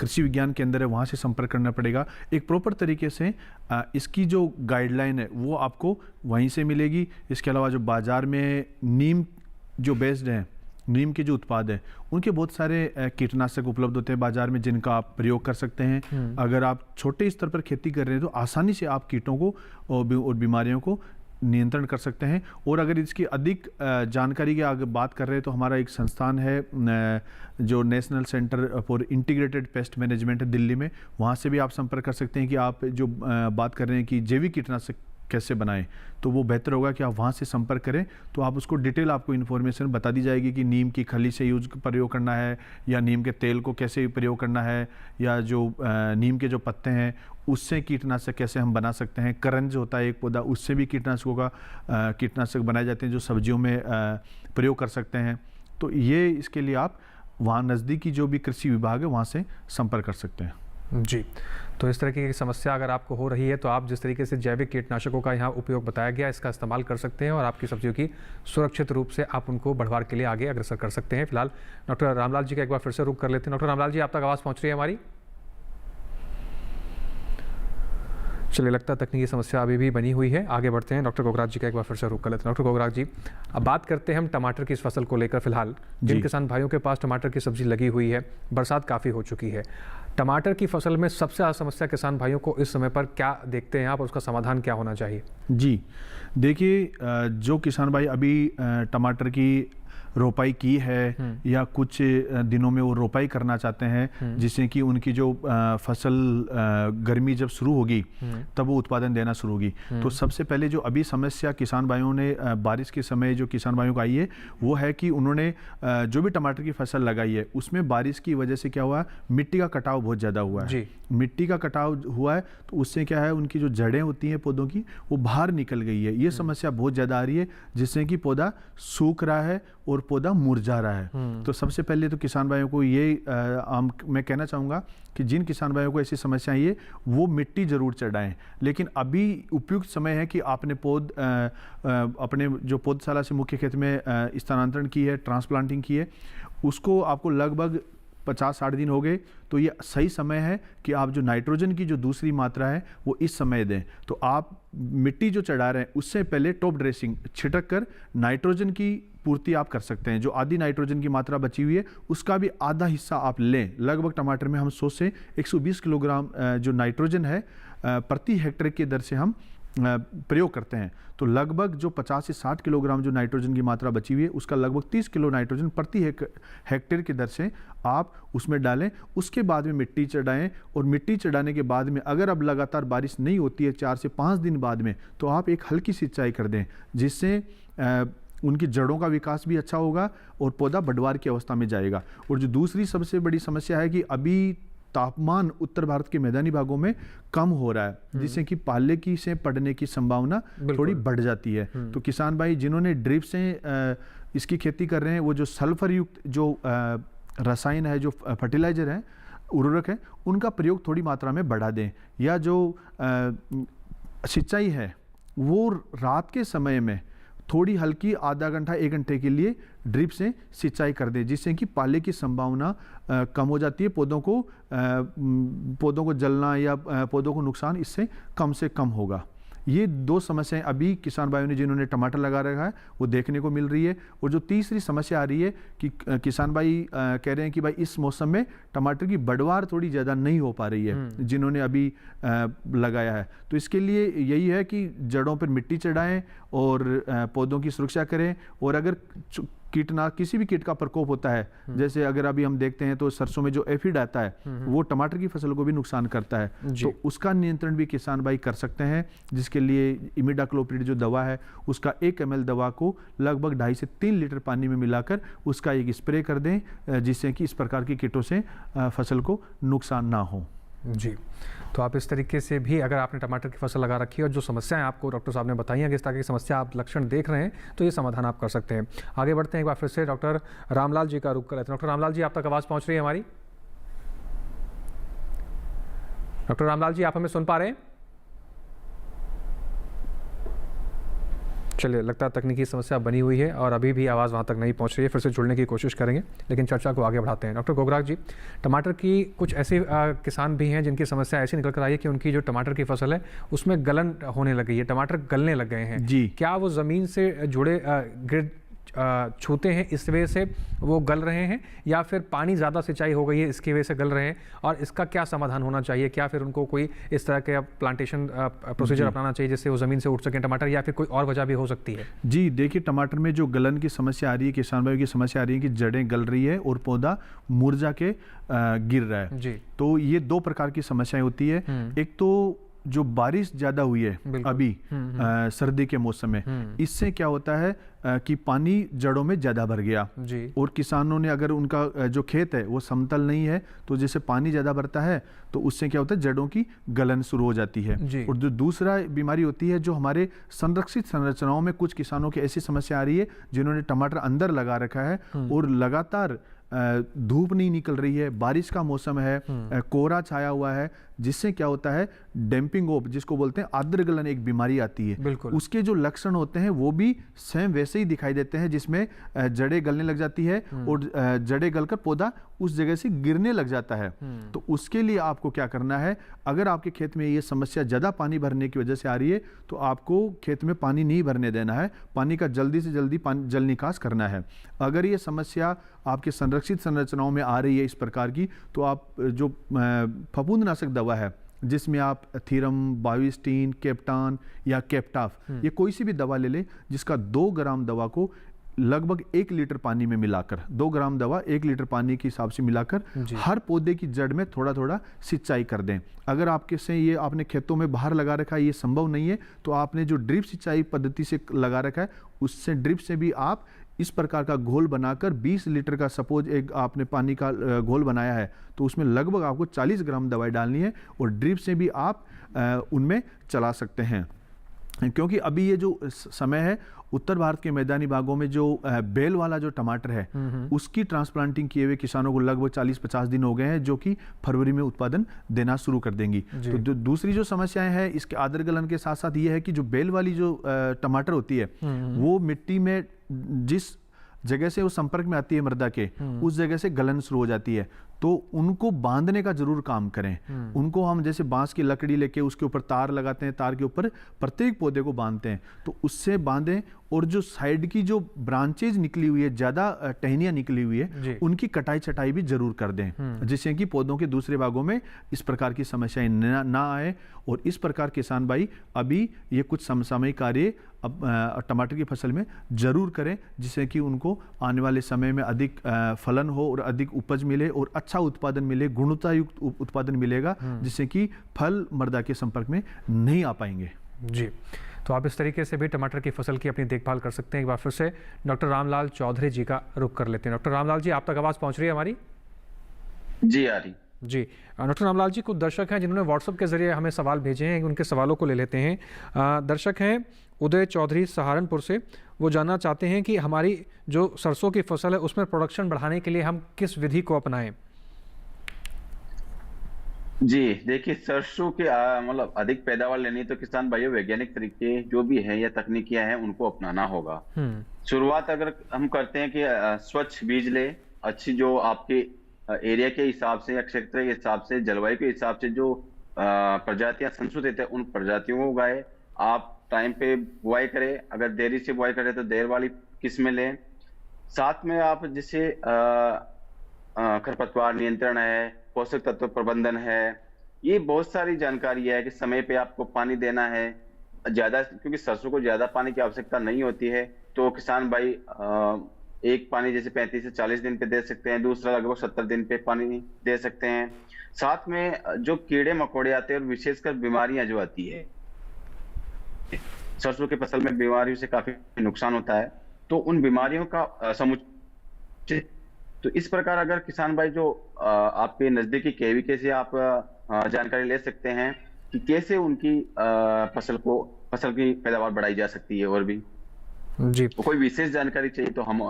कृषि विज्ञान केंद्र है वहाँ से संपर्क करना पड़ेगा। एक प्रॉपर तरीके से इसकी जो गाइडलाइन है वो आपको वहीं से मिलेगी। इसके अलावा जो बाज़ार में नीम जो बेस्ड हैं, नीम के जो उत्पाद हैं, उनके बहुत सारे कीटनाशक उपलब्ध होते हैं बाजार में जिनका आप प्रयोग कर सकते हैं। अगर आप छोटे स्तर पर खेती कर रहे हैं तो आसानी से आप कीटों को और बीमारियों को नियंत्रण कर सकते हैं। और अगर इसकी अधिक जानकारी की अगर बात कर रहे हैं तो हमारा एक संस्थान है जो national centre for integrated pest management है दिल्ली में, वहाँ से भी आप संपर्क कर सकते हैं कि आप जो बात कर रहे हैं कि जैविक कीटनाशक कैसे बनाएं, तो वो बेहतर होगा कि आप वहाँ से संपर्क करें। तो आप उसको डिटेल आपको इन्फॉर्मेशन बता दी जाएगी कि नीम की खली से प्रयोग करना है या नीम के तेल को कैसे प्रयोग करना है, या जो नीम के जो पत्ते हैं उससे कीटनाशक कैसे हम बना सकते हैं। करंज होता है एक पौधा, उससे भी कीटनाशक बनाए जाते हैं जो सब्जियों में प्रयोग कर सकते हैं। तो ये इसके लिए आप वहाँ नज़दीकी जो भी कृषि विभाग है वहाँ से संपर्क कर सकते हैं। जी, तो इस तरह की समस्या अगर आपको हो रही है तो आप जिस तरीके से जैविक कीटनाशकों का यहाँ उपयोग बताया गया, इसका इस्तेमाल कर सकते हैं और आपकी सब्जियों की सुरक्षित रूप से आप उनको बढ़वार के लिए आगे अग्रसर कर सकते हैं। फिलहाल डॉक्टर रामलाल जी का एक बार फिर से रुख कर लेते हैं। डॉक्टर रामलाल जी, आप तक आवाज़ पहुँच रही है हमारी? चलिए, लगता है तकनीकी समस्या अभी भी बनी हुई है। आगे बढ़ते हैं। डॉक्टर कोगराक जी का एक बार फिर से रुख कर लेते हैं। डॉक्टर कोगराक जी, अब बात करते हैं हम टमाटर की इस फसल को लेकर। फिलहाल जिन किसान भाइयों के पास टमाटर की सब्जी लगी हुई है, बरसात काफ़ी हो चुकी है, टमाटर की फसल में सबसे ज़्यादा समस्या किसान भाइयों को इस समय पर क्या देखते हैं आप और उसका समाधान क्या होना चाहिए? जी, देखिए, जो किसान भाई अभी टमाटर की रोपाई की है या कुछ दिनों में वो रोपाई करना चाहते हैं, जिससे कि उनकी जो फसल गर्मी जब शुरू होगी तब वो उत्पादन देना शुरू होगी, तो सबसे पहले जो अभी समस्या किसान भाइयों ने बारिश के समय जो किसान भाइयों को आई है वो है कि उन्होंने जो भी टमाटर की फसल लगाई है उसमें बारिश की वजह से क्या हुआ, मिट्टी का कटाव बहुत ज़्यादा हुआ है। मिट्टी का कटाव हुआ है तो उससे क्या है, उनकी जो जड़ें होती हैं पौधों की वो बाहर निकल गई है। ये समस्या बहुत ज़्यादा आ रही है जिससे कि पौधा सूख रहा है और पौधा मुरझा रहा है। तो सबसे पहले तो किसान भाइयों को ये मैं कहना चाहूँगा कि जिन किसान भाइयों को ऐसी समस्या है वो मिट्टी जरूर चढ़ाएं, लेकिन अभी उपयुक्त समय है कि आपने अपने जो पौधशाला से मुख्य खेत में स्थानांतरण की है, ट्रांसप्लांटिंग की है, उसको आपको लगभग 50-60 दिन हो गए, तो ये सही समय है कि आप जो नाइट्रोजन की जो दूसरी मात्रा है वो इस समय दें। तो आप मिट्टी जो चढ़ा रहे हैं उससे पहले टॉप ड्रेसिंग छिड़क कर नाइट्रोजन की पूर्ति आप कर सकते हैं। जो आधी नाइट्रोजन की मात्रा बची हुई है उसका भी आधा हिस्सा आप लें। लगभग टमाटर में हम 100 से 120 किलोग्राम जो नाइट्रोजन है प्रति हेक्टेयर की दर से हम प्रयोग करते हैं। तो लगभग जो 50 से 60 किलोग्राम जो नाइट्रोजन की मात्रा बची हुई है उसका लगभग 30 किलो नाइट्रोजन प्रति हेक्टेयर की दर से आप उसमें डालें। उसके बाद में मिट्टी चढ़ाएं और मिट्टी चढ़ाने के बाद में अगर अब लगातार बारिश नहीं होती है 4 से 5 दिन बाद में, तो आप एक हल्की सिंचाई कर दें, जिससे उनकी जड़ों का विकास भी अच्छा होगा और पौधा बढ़वार की अवस्था में जाएगा। और जो दूसरी सबसे बड़ी समस्या है कि अभी तापमान उत्तर भारत के मैदानी भागों में कम हो रहा है, जिससे कि पाले की से पड़ने की संभावना थोड़ी बढ़ जाती है। तो किसान भाई जिन्होंने ड्रिप से इसकी खेती कर रहे हैं वो जो सल्फर युक्त जो रसायन है, जो फर्टिलाइजर है, उर्वरक है, उनका प्रयोग थोड़ी मात्रा में बढ़ा दें। या जो सिंचाई है वो रात के समय में थोड़ी हल्की आधा घंटा 1 घंटे के लिए ड्रिप से सिंचाई कर दें, जिससे कि पाले की संभावना कम हो जाती है। पौधों को जलना या पौधों को नुकसान इससे कम से कम होगा। ये 2 समस्याएं अभी किसान भाइयों ने जिन्होंने टमाटर लगा रखा है वो देखने को मिल रही है। और जो तीसरी समस्या आ रही है कि किसान भाई कह रहे हैं कि भाई इस मौसम में टमाटर की बढ़वार थोड़ी ज़्यादा नहीं हो पा रही है जिन्होंने अभी लगाया है। तो इसके लिए यही है कि जड़ों पर मिट्टी चढ़ाएं और पौधों की सुरक्षा करें। और अगर किसी भी कीट का प्रकोप होता है, जैसे अगर अभी हम देखते हैं तो सरसों में जो एफिड आता है वो टमाटर की फसल को भी नुकसान करता है, तो उसका नियंत्रण भी किसान भाई कर सकते हैं, जिसके लिए इमिडाक्लोप्रिड जो दवा है उसका 1 ml दवा को लगभग 2.5 से 3 लीटर पानी में मिलाकर उसका एक स्प्रे कर दें, जिससे कि इस प्रकार की कीटों से फसल को नुकसान ना हो। जी, तो आप इस तरीके से भी अगर आपने टमाटर की फसल लगा रखी है और जो समस्याएं आपको डॉक्टर साहब ने बताई हैं कि इस तरह की समस्या आप लक्षण देख रहे हैं तो ये समाधान आप कर सकते हैं। आगे बढ़ते हैं, एक बार फिर से डॉक्टर रामलाल जी का रुख कर लेते हैं। डॉक्टर रामलाल जी, आप तक आवाज़ पहुंच रही है हमारी? डॉक्टर रामलाल जी, आप हमें सुन पा रहे हैं? चलिए, लगता है तकनीकी समस्या बनी हुई है और अभी भी आवाज़ वहाँ तक नहीं पहुँच रही है। फिर से जुड़ने की कोशिश करेंगे, लेकिन चर्चा को आगे बढ़ाते हैं। डॉक्टर गोगराग जी, टमाटर की कुछ ऐसे किसान भी हैं जिनकी समस्या ऐसी निकल कर आई है कि उनकी जो टमाटर की फसल है उसमें गलन होने लग गई है, टमाटर गलने लग गए हैं जी। क्या वो ज़मीन से जुड़े ग्रिड छूते हैं इस वजह से वो गल रहे हैं, या फिर पानी ज़्यादा सिंचाई हो गई है इसकी वजह से गल रहे हैं, और इसका क्या समाधान होना चाहिए? क्या फिर उनको कोई इस तरह के प्लांटेशन प्रोसीजर अपनाना चाहिए जिससे वो ज़मीन से उठ सकें टमाटर, या फिर कोई और वजह भी हो सकती है? जी देखिए, टमाटर में जो गलन की समस्या आ रही है, किसान भाइयों की समस्या आ रही है कि जड़ें गल रही है और पौधा मुरझा के गिर रहा है जी। तो ये 2 प्रकार की समस्याएं होती है। एक तो जो बारिश ज़्यादा हुई है अभी सर्दी के मौसम में, इससे क्या होता है कि पानी जड़ों में ज़्यादा भर गया जी। और किसानों ने अगर उनका जो खेत है वो समतल नहीं है तो जैसे पानी ज़्यादा भरता है तो उससे क्या होता है, जड़ों की गलन शुरू हो जाती है। और जो दूसरा बीमारी होती है, जो हमारे संरक्षित संरचनाओं में कुछ किसानों की ऐसी समस्या आ रही है जिन्होंने टमाटर अंदर लगा रखा है और लगातार धूप नहीं निकल रही है, बारिश का मौसम है, कोहरा छाया हुआ है, जिससे क्या होता है डैम्पिंग ऑफ, जिसको बोलते हैं आर्द्र गलन, एक बीमारी आती है। उसके जो लक्षण होते हैं वो भी सेम वैसे ही दिखाई देते हैं, जिसमें जड़ें गलने लग जाती है और जड़ें गलकर पौधा उस जगह से गिरने लग जाता है। तो उसके लिए आपको क्या करना है, अगर आपके खेत में ये समस्या ज़्यादा पानी भरने की वजह से आ रही है तो आपको खेत में पानी नहीं भरने देना है, पानी का जल्दी से जल्दी जल निकास करना है। अगर ये समस्या आपके संरक्षित संरचनाओं में आ रही है इस प्रकार की, तो आप जो फफूंदनाशक दवा है जिसमें आप थीरम, बाविस्टीन, कैप्टान या कैप्टाफ, ये कोई सी भी दवा ले लें, जिसका 2 ग्राम दवा को लगभग 1 लीटर पानी में मिलाकर, 2 ग्राम दवा 1 लीटर पानी के हिसाब से मिलाकर हर पौधे की जड़ में थोड़ा थोड़ा सिंचाई कर दें। अगर आपके से ये आपने खेतों में बाहर लगा रखा है, ये संभव नहीं है, तो आपने जो ड्रिप सिंचाई पद्धति से लगा रखा है उससे ड्रिप से भी आप इस प्रकार का घोल बनाकर 20 लीटर का सपोज एक आपने पानी का घोल बनाया है तो उसमें लगभग आपको 40 ग्राम दवाई डालनी है और ड्रिप से भी आप उनमें चला सकते हैं। क्योंकि अभी ये जो समय है, उत्तर भारत के मैदानी भागों में जो बेल वाला जो टमाटर है उसकी ट्रांसप्लांटिंग किए हुए किसानों को लगभग 40-50 दिन हो गए हैं, जो कि फरवरी में उत्पादन देना शुरू कर देंगी। तो दूसरी जो समस्याएं हैं इसके आर्द्र गलन के साथ साथ ये है कि जो बेल वाली जो टमाटर होती है वो मिट्टी में जिस जगह से वो संपर्क में आती है मृदा के, उस जगह से गलन शुरू हो जाती है। तो उनको बांधने का जरूर काम करें। उनको हम जैसे बांस की लकड़ी लेके उसके ऊपर तार लगाते हैं, तार के ऊपर प्रत्येक पौधे को बांधते हैं, तो उससे बांधें। और जो साइड की जो ब्रांचेज निकली हुई है, ज्यादा टहनियां निकली हुई है, उनकी कटाई छटाई भी जरूर कर दें, जिससे कि पौधों के दूसरे भागों में इस प्रकार की समस्याएं ना आए। और इस प्रकार किसान भाई अभी ये कुछ समसामयिक कार्य अब टमाटर की फसल में जरूर करें, जिससे कि उनको आने वाले समय में अधिक फलन हो और अधिक उपज मिले और अच्छा उत्पादन मिले, गुणवत्तायुक्त उत्पादन मिलेगा, जिससे कि फल मृदा के संपर्क में नहीं आ पाएंगे। जी, तो आप इस तरीके से भी टमाटर की फसल की अपनी देखभाल कर सकते हैं। एक बार फिर से डॉक्टर रामलाल चौधरी जी का रुख कर लेते हैं। डॉक्टर रामलाल जी, आप तक आवाज़ पहुंच रही है हमारी? जी आ रही। जी डॉक्टर रामलाल जी, कुछ दर्शक हैं जिन्होंने व्हाट्सएप के जरिए हमें सवाल भेजे हैं, उनके सवालों को ले लेते हैं। दर्शक हैं उदय चौधरी सहारनपुर से। वो जानना चाहते हैं कि हमारी जो सरसों की फसल है उसमें प्रोडक्शन बढ़ाने के लिए हम किस विधि को अपनाएं। जी देखिए, सरसों के मतलब अधिक पैदावार लेनी तो किसान भाइयों वैज्ञानिक तरीके जो भी है या तकनीकियां हैं उनको अपनाना होगा। शुरुआत अगर हम करते हैं कि स्वच्छ बीज ले, अच्छी जो आपके एरिया के हिसाब से या क्षेत्र के हिसाब से, जलवायु के हिसाब से जो प्रजातियां संशोधित है उन प्रजातियों को उगाए। आप टाइम पे बुआई करें, अगर देरी से बुआई करें तो देर वाली किस्में लें। साथ में आप जैसे खरपतवार नियंत्रण है, पोषक तत्व प्रबंधन है, ये बहुत सारी जानकारी है कि समय पे आपको पानी देना है ज्यादा, क्योंकि सरसों को ज्यादा पानी की आवश्यकता नहीं होती है। तो किसान भाई एक पानी जैसे 35 से 40 दिन पे दे सकते हैं, दूसरा लगभग 70 दिन पे पानी दे सकते हैं। साथ में जो कीड़े मकोड़े आते हैं और विशेषकर बीमारियां जो आती है, सरसों की फसल में बीमारियों से काफी नुकसान होता है, तो उन बीमारियों का समुचित, तो इस प्रकार अगर किसान भाई जो आपके नजदीकी केवीके से आप जानकारी ले सकते हैं कि कैसे उनकी फसल की पैदावार बढ़ाई जा सकती है। और भी जी तो कोई विशेष जानकारी चाहिए तो हम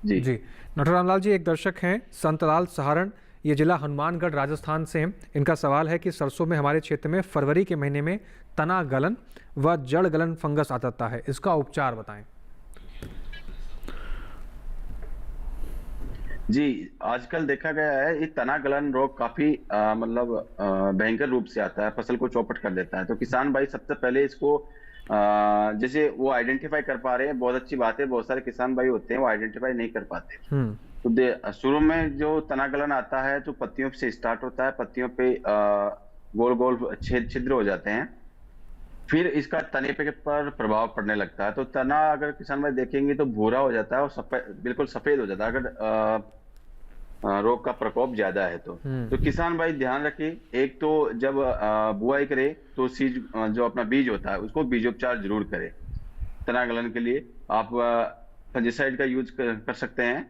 जी डॉक्टर रामलाल जी, एक दर्शक हैं संतलाल सहारण, ये जिला हनुमानगढ़ राजस्थान से हैं। इनका सवाल है कि सरसों में हमारे क्षेत्र में फरवरी के महीने में तना गलन व जड़ गलन फंगस आ जाता है, इसका उपचार बताएं। जी, आजकल देखा गया है ये तना गलन रोग काफी मतलब भयंकर रूप से आता है, फसल को चौपट कर देता है। तो किसान भाई सबसे पहले इसको जैसे वो आइडेंटिफाई कर पा रहे हैं, बहुत अच्छी बात है। बहुत सारे किसान भाई होते हैं वो आइडेंटिफाई नहीं कर पाते। तो शुरू में जो तना गलन आता है जो पत्तियों से स्टार्ट होता है, पत्तियों पे गोल गोल छिद्र हो जाते हैं, फिर इसका तने पे पर प्रभाव पड़ने लगता है। तो तना अगर किसान भाई देखेंगे तो भूरा हो जाता है और बिल्कुल सफेद हो जाता है अगर रोग का प्रकोप ज्यादा है तो किसान भाई ध्यान रखिए, एक तो जब बुआई करे तो सीज जो अपना बीज होता है उसको बीजोपचार जरूर करे। तना गलन के लिए आप फंजिसाइड का यूज कर सकते हैं।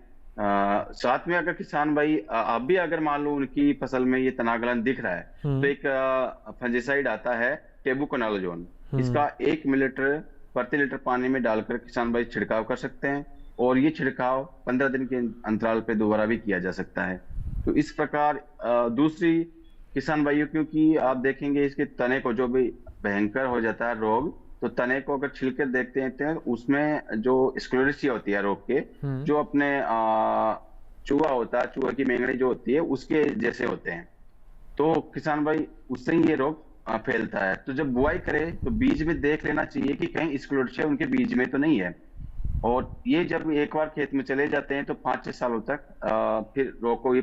साथ में अगर किसान भाई अब भी अगर मान लो उनकी फसल में ये तना गलन दिख रहा है तो एक फंजिसाइड आता है टेबुकोनालोजोन, इसका 1 मिलीलीटर प्रति लीटर पानी में डालकर किसान भाई छिड़काव कर सकते हैं और ये छिड़काव 15 दिन के अंतराल पे दोबारा भी किया जा सकता है। तो इस प्रकार दूसरी किसान भाइयों, क्योंकि आप देखेंगे इसके तने को जो भी भयंकर हो जाता है रोग, तो तने को अगर छिलकर देखते हैं उसमें जो स्क्लेरोसिया होती है रोग के, जो अपने चूहा होता है, चूहे की मेंगनी जो होती है उसके जैसे होते हैं। तो किसान भाई उससे ही ये रोग फैलता है। तो जब बुआई करे तो बीज में देख लेना चाहिए कि कहीं स्क्लेरोसिया उनके बीज में तो नहीं है। और ये जब एक बार खेत में चले जाते हैं तो 5-6 सालों तक फिर रोग को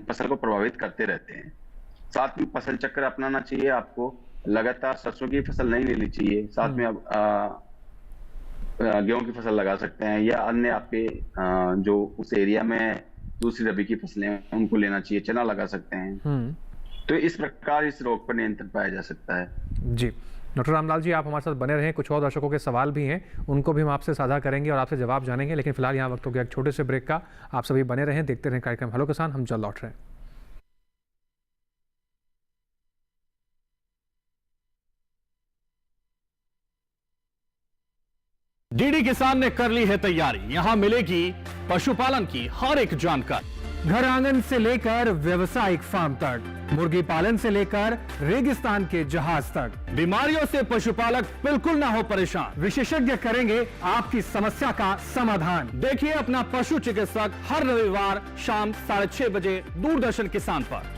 फसल को प्रभावित करते रहते हैं। साथ में फसल चक्र अपनाना चाहिए आपको, लगातार सरसों की फसल नहीं लेनी चाहिए, साथ में आप गेहूं की फसल लगा सकते हैं या अन्य आपके जो उस एरिया में दूसरी रबी की फसलें उनको लेना चाहिए, चना लगा सकते हैं। तो इस प्रकार इस रोग पर नियंत्रण पाया जा सकता है। जी डॉक्टर रामलाल जी, आप हमारे साथ बने रहें, कुछ और दर्शकों के सवाल भी हैं, उनको भी हम आपसे साझा करेंगे और आपसे जवाब जानेंगे, लेकिन फिलहाल यहाँ वक्त हो गया एक छोटे से ब्रेक का। आप सभी बने रहें, देखते रहें कार्यक्रम हेलो किसान, हम जल्द लौट रहे हैं। डीडी किसान ने कर ली है तैयारी, यहां मिलेगी पशुपालन की हर एक जानकारी, घर आंगन से लेकर व्यवसायिक फार्म तक, मुर्गी पालन से लेकर रेगिस्तान के जहाज तक। बीमारियों से पशुपालक बिल्कुल ना हो परेशान, विशेषज्ञ करेंगे आपकी समस्या का समाधान। देखिए अपना पशु चिकित्सक हर रविवार शाम 6:30 बजे दूरदर्शन किसान पर।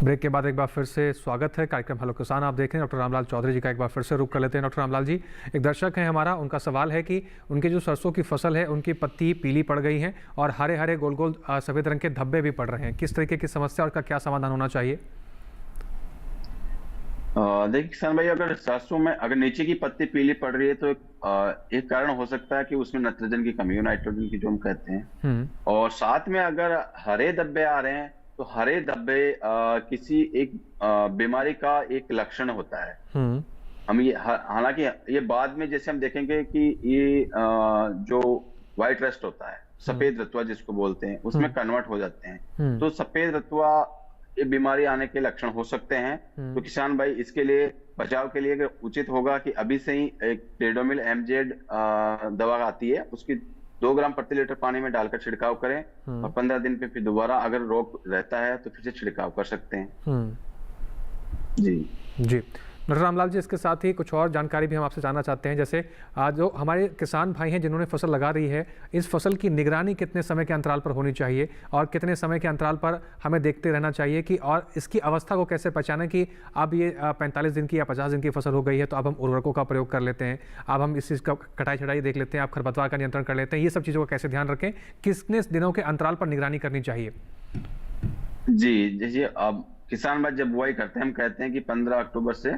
ब्रेक के बाद एक बार फिर से स्वागत है, कार्यक्रम हेलो किसान आप देख रहे हैं। डॉक्टर रामलाल चौधरी जी का एक बार फिर से रुख कर लेते हैं। डॉक्टर रामलाल जी, एक दर्शक है हमारा, उनका सवाल है कि उनके जो सरसों की फसल है उनकी पत्ती पीली पड़ गई है और हरे हरे गोल गोल सफ़ेद रंग के धब्बे भी पड़ रहे हैं, किस तरीके की समस्या और का क्या समाधान होना चाहिए? देखिए किसान भाई, अगर सरसों में अगर नीचे की पत्ती पीली पड़ रही है तो एक कारण हो सकता है कि उसमें नाइट्रोजन की कमी हो, नाइट्रोजन की जो हम कहते हैं। और साथ में अगर हरे धब्बे आ रहे हैं तो हरे धब्बे किसी एक बीमारी का एक लक्षण होता है। हम ये हालांकि ये बाद में जैसे हम देखेंगे कि ये जो व्हाइट रस्ट होता है, सफेद रतुआ जिसको बोलते हैं, उसमें कन्वर्ट हो जाते हैं। तो सफेद रतुआ ये बीमारी आने के लक्षण हो सकते हैं। तो किसान भाई इसके लिए बचाव के लिए अगर उचित होगा कि अभी से ही एक टेडोमिल MZ दवा आती है, उसकी 2 ग्राम प्रति लीटर पानी में डालकर छिड़काव करें और 15 दिन पे फिर दोबारा अगर रोग रहता है तो फिर से छिड़काव कर सकते हैं। जी डॉक्टर रामलाल जी, इसके साथ ही कुछ और जानकारी भी हम आपसे जानना चाहते हैं। जैसे जो हमारे किसान भाई हैं जिन्होंने फसल लगा रही है, इस फसल की निगरानी कितने समय के अंतराल पर होनी चाहिए और कितने समय के अंतराल पर हमें देखते रहना चाहिए कि, और इसकी अवस्था को कैसे पहचानें कि अब ये 45 दिन की या 50 दिन की फसल हो गई है तो अब हम उर्वरकों का प्रयोग कर लेते हैं, अब हम इस चीज़ का कटाई छटाई देख लेते हैं, आप खरपतवार का नियंत्रण कर लेते हैं, ये सब चीज़ों का कैसे ध्यान रखें, कितने दिनों के अंतराल पर निगरानी करनी चाहिए? जी, जैसे अब किसान भाई जब बुआई करते हैं, हम कहते हैं कि 15 अक्टूबर से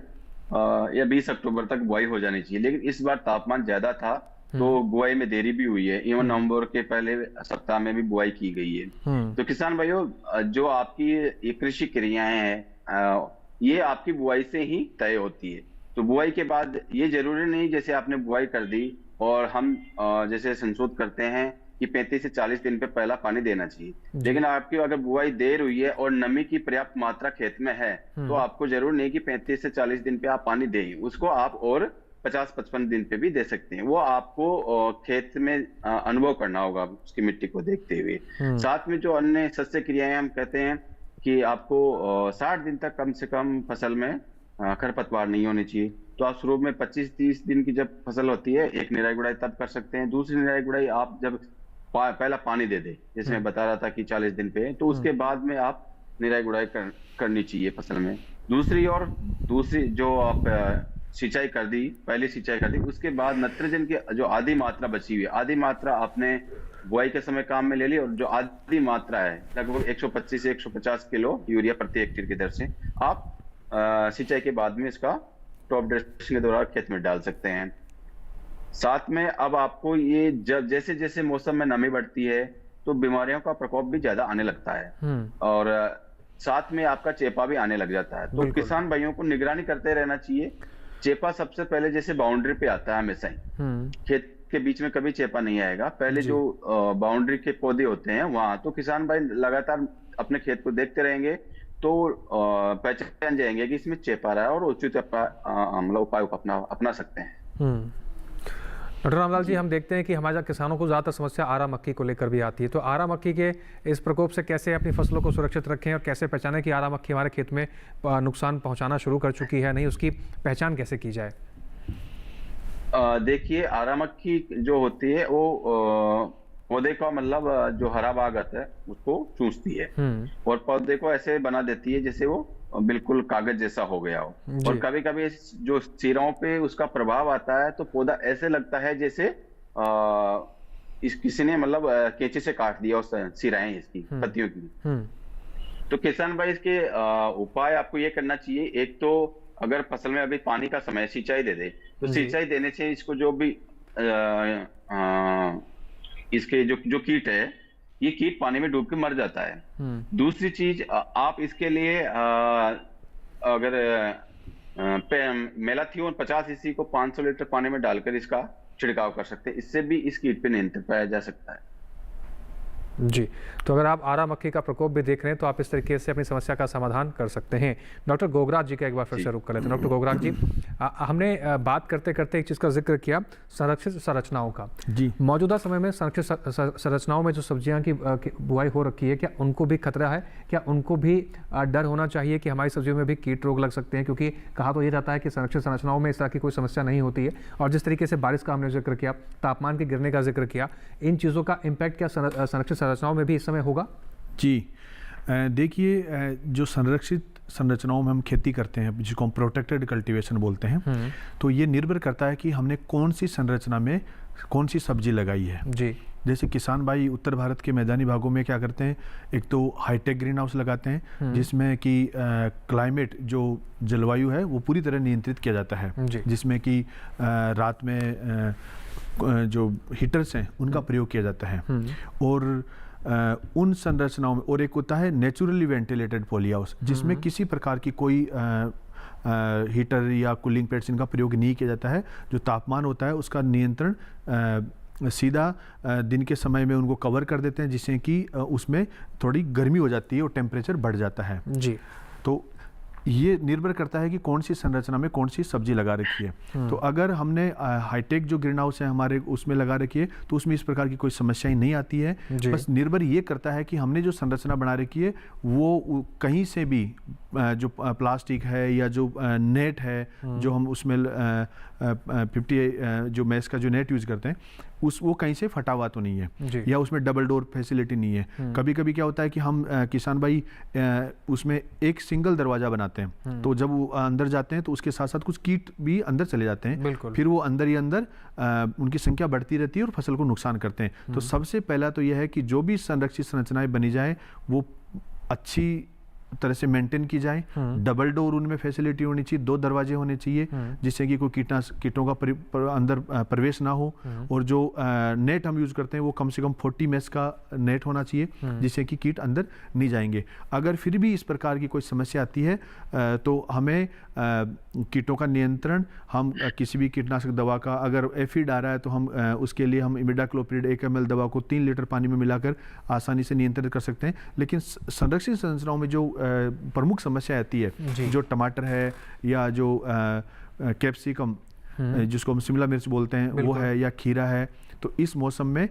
या 20 अक्टूबर तक बुआई हो जानी चाहिए, लेकिन इस बार तापमान ज्यादा था तो बुआई में देरी भी हुई है। इवन नवंबर के पहले सप्ताह में भी बुआई की गई है। तो किसान भाइयों, जो आपकी ये कृषि क्रियाएं हैं ये आपकी बुआई से ही तय होती है। तो बुआई के बाद ये जरूरी नहीं जैसे आपने बुआई कर दी और हम जैसे संशोध करते हैं कि 35 से 40 दिन पे पहला पानी देना चाहिए, लेकिन आपकी अगर बुआई देर हुई है और नमी की पर्याप्त मात्रा खेत में है तो आपको जरूर नहीं कि 35 से 40 दिन पे आप पानी दें, उसको आप और 50-55 दिन पे भी दे सकते हैं। वो आपको खेत में अनुभव करना होगा उसकी मिट्टी को देखते हुए। साथ में जो अन्य सस्य क्रियाएं हम कहते हैं कि आपको 60 दिन तक कम से कम फसल में खरपतवार नहीं होनी चाहिए। तो आप शुरू में 25-30 दिन की जब फसल होती है एक निराई गुड़ाई तब कर सकते हैं। दूसरी निराई गुड़ाई आप जब पहला पानी दे दे, जैसे मैं बता रहा था कि 40 दिन पे, तो उसके बाद में आप निराई गुड़ाई करनी चाहिए फसल में। दूसरी जो आप सिंचाई कर दी, पहली सिंचाई कर दी, उसके बाद नाइट्रोजन की जो आधी मात्रा बची हुई है, आधी मात्रा आपने बुआई के समय काम में ले ली, और जो आधी मात्रा है लगभग 125 से 150 किलो यूरिया प्रति हेक्टेयर की दर से आप सिंचाई के बाद में इसका टॉप ड्रेसिंग के दौरान खेत में डाल सकते हैं। साथ में अब आपको ये जब जैसे जैसे मौसम में नमी बढ़ती है तो बीमारियों का प्रकोप भी ज्यादा आने लगता है और साथ में आपका चेपा भी आने लग जाता है। तो किसान भाइयों को निगरानी करते रहना चाहिए। चेपा सबसे पहले जैसे बाउंड्री पे आता है हमेशा ही, खेत के बीच में कभी चेपा नहीं आएगा। पहले जो बाउंड्री के पौधे होते हैं वहां, तो किसान भाई लगातार अपने खेत को देखते रहेंगे तो पहचान जाएंगे कि इसमें चेपा रहा है और उचित उपाय अपना सकते हैं। डॉक्टर रामलाल जी, हम देखते हैं कि हमारे किसानों को ज़्यादातर समस्या आरा मक्खी को लेकर भी आती है, तो आरा मक्खी के इस प्रकोप से कैसे अपनी फसलों को सुरक्षित रखें और कैसे पहचानें कि आरा मक्खी हमारे खेत में नुकसान पहुंचाना शुरू कर चुकी है नहीं, उसकी पहचान कैसे की जाए? देखिए, आरा मक्खी जो होती है वो पौधे का मतलब जो हरा भाग आता है उसको चूसती है और पौधे को ऐसे बना देती है जैसे वो बिल्कुल कागज जैसा हो गया हो। और कभी कभी जो सिरों पे उसका प्रभाव आता है तो पौधा ऐसे लगता है जैसे किसी ने मतलब कैंची से काट दिया उस सिराएं इसकी पत्तियों की। तो किसान भाई इसके उपाय आपको ये करना चाहिए, एक तो अगर फसल में अभी पानी का समय सिंचाई दे दे तो सिंचाई देने से इसको जो भी इसके जो कीट है ये कीट पानी में डूब के मर जाता है। दूसरी चीज, आप इसके लिए अगर मेलाथियोन 50 ईसी को 500 लीटर पानी में डालकर इसका छिड़काव कर सकते हैं, इससे भी इस कीट पे नियंत्रण पाया जा सकता है। जी, तो अगर आप आरा मक्खी का प्रकोप भी देख रहे हैं तो आप इस तरीके से अपनी समस्या का समाधान कर सकते हैं। डॉक्टर गोगराज जी का एक बार फिर से रुख कर लेते हैं। डॉक्टर गोगराज जी, हमने बात करते करते एक चीज़ का जिक्र किया, संरक्षित संरचनाओं का। जी, मौजूदा समय में संरक्षित संरचनाओं में जो सब्जियां की बुआई हो रखी है, क्या उनको भी खतरा है? क्या उनको भी डर होना चाहिए कि हमारी सब्जियों में भी कीट रोग लग सकते हैं? क्योंकि कहा तो ये जाता है कि संरक्षित संरचनाओं में इस तरह की कोई समस्या नहीं होती है, और जिस तरीके से बारिश का हमने जिक्र किया, तापमान के गिरने का जिक्र किया, इन चीज़ों का इम्पैक्ट क्या संरक्षित संरचनाओं में भी इस समय होगा? जी, देखिए, जो संरक्षित संरचनाओं में हम खेती करते हैं जिसको हम प्रोटेक्टेड कल्टीवेशन बोलते हैं, तो ये निर्भर करता है कि हमने कौन सी संरचना में कौन सी सब्जी लगाई है। जी, जैसे किसान भाई उत्तर भारत के मैदानी भागों में क्या करते हैं, एक तो हाईटेक ग्रीन हाउस लगाते हैं जिसमें कि क्लाइमेट जो जलवायु है वो पूरी तरह नियंत्रित किया जाता है, जिसमें कि रात में जो हीटर्स हैं उनका प्रयोग किया जाता है। और उन संरचनाओं में और एक होता है नेचुरली वेंटिलेटेड पॉली हाउस, जिसमें किसी प्रकार की कोई हीटर या कूलिंग पैड्स इनका प्रयोग नहीं किया जाता है। जो तापमान होता है उसका नियंत्रण सीधा दिन के समय में उनको कवर कर देते हैं, जिससे कि उसमें थोड़ी गर्मी हो जाती है और टेम्परेचर बढ़ जाता है जी। तो ये निर्भर करता है कि कौन सी संरचना में कौन सी सब्जी लगा रखी है। तो अगर हमने हाईटेक जो ग्रीन हाउस है हमारे उसमें लगा रखी है तो उसमें इस प्रकार की कोई समस्या ही नहीं आती है। बस निर्भर ये करता है कि हमने जो संरचना बना रखी है वो कहीं से भी जो प्लास्टिक है या जो नेट है जो हम उसमें 50 जो मैस का जो नेट यूज़ करते हैं वो कहीं से फटा हुआ तो नहीं है या उसमें डबल डोर फैसिलिटी नहीं है। कभी कभी क्या होता है कि हम किसान भाई उसमें एक सिंगल दरवाज़ा बनाते हैं, तो जब वो अंदर जाते हैं तो उसके साथ साथ कुछ कीट भी अंदर चले जाते हैं, फिर वो अंदर ही अंदर उनकी संख्या बढ़ती रहती है और फसल को नुकसान करते हैं। तो सबसे पहला तो यह है कि जो भी संरक्षित संरचनाएं बनी जाए वो अच्छी तरह से मेंटेन की जाए। डबल डोर उनमें फैसिलिटी होनी चाहिए, 2 दरवाजे होने चाहिए जिससे कि कोई कीटों का अंदर प्रवेश ना हो। और जो नेट हम यूज़ करते हैं वो कम से कम 40 मैस का नेट होना चाहिए जिससे कि कीट अंदर नहीं जाएंगे। अगर फिर भी इस प्रकार की कोई समस्या आती है तो हमें कीटों का नियंत्रण हम किसी भी कीटनाशक दवा का अगर एफिड आ रहा है तो हम उसके लिए हम इमिडाक्लोप्रिड 1 ml दवा को 3 लीटर पानी में मिलाकर आसानी से नियंत्रित कर सकते हैं। लेकिन संरक्षित संरचनाओं में जो प्रमुख समस्या आती है, जो टमाटर है या जो कैप्सिकम जिसको हम शिमला मिर्च बोलते हैं वो है या खीरा है, तो इस मौसम में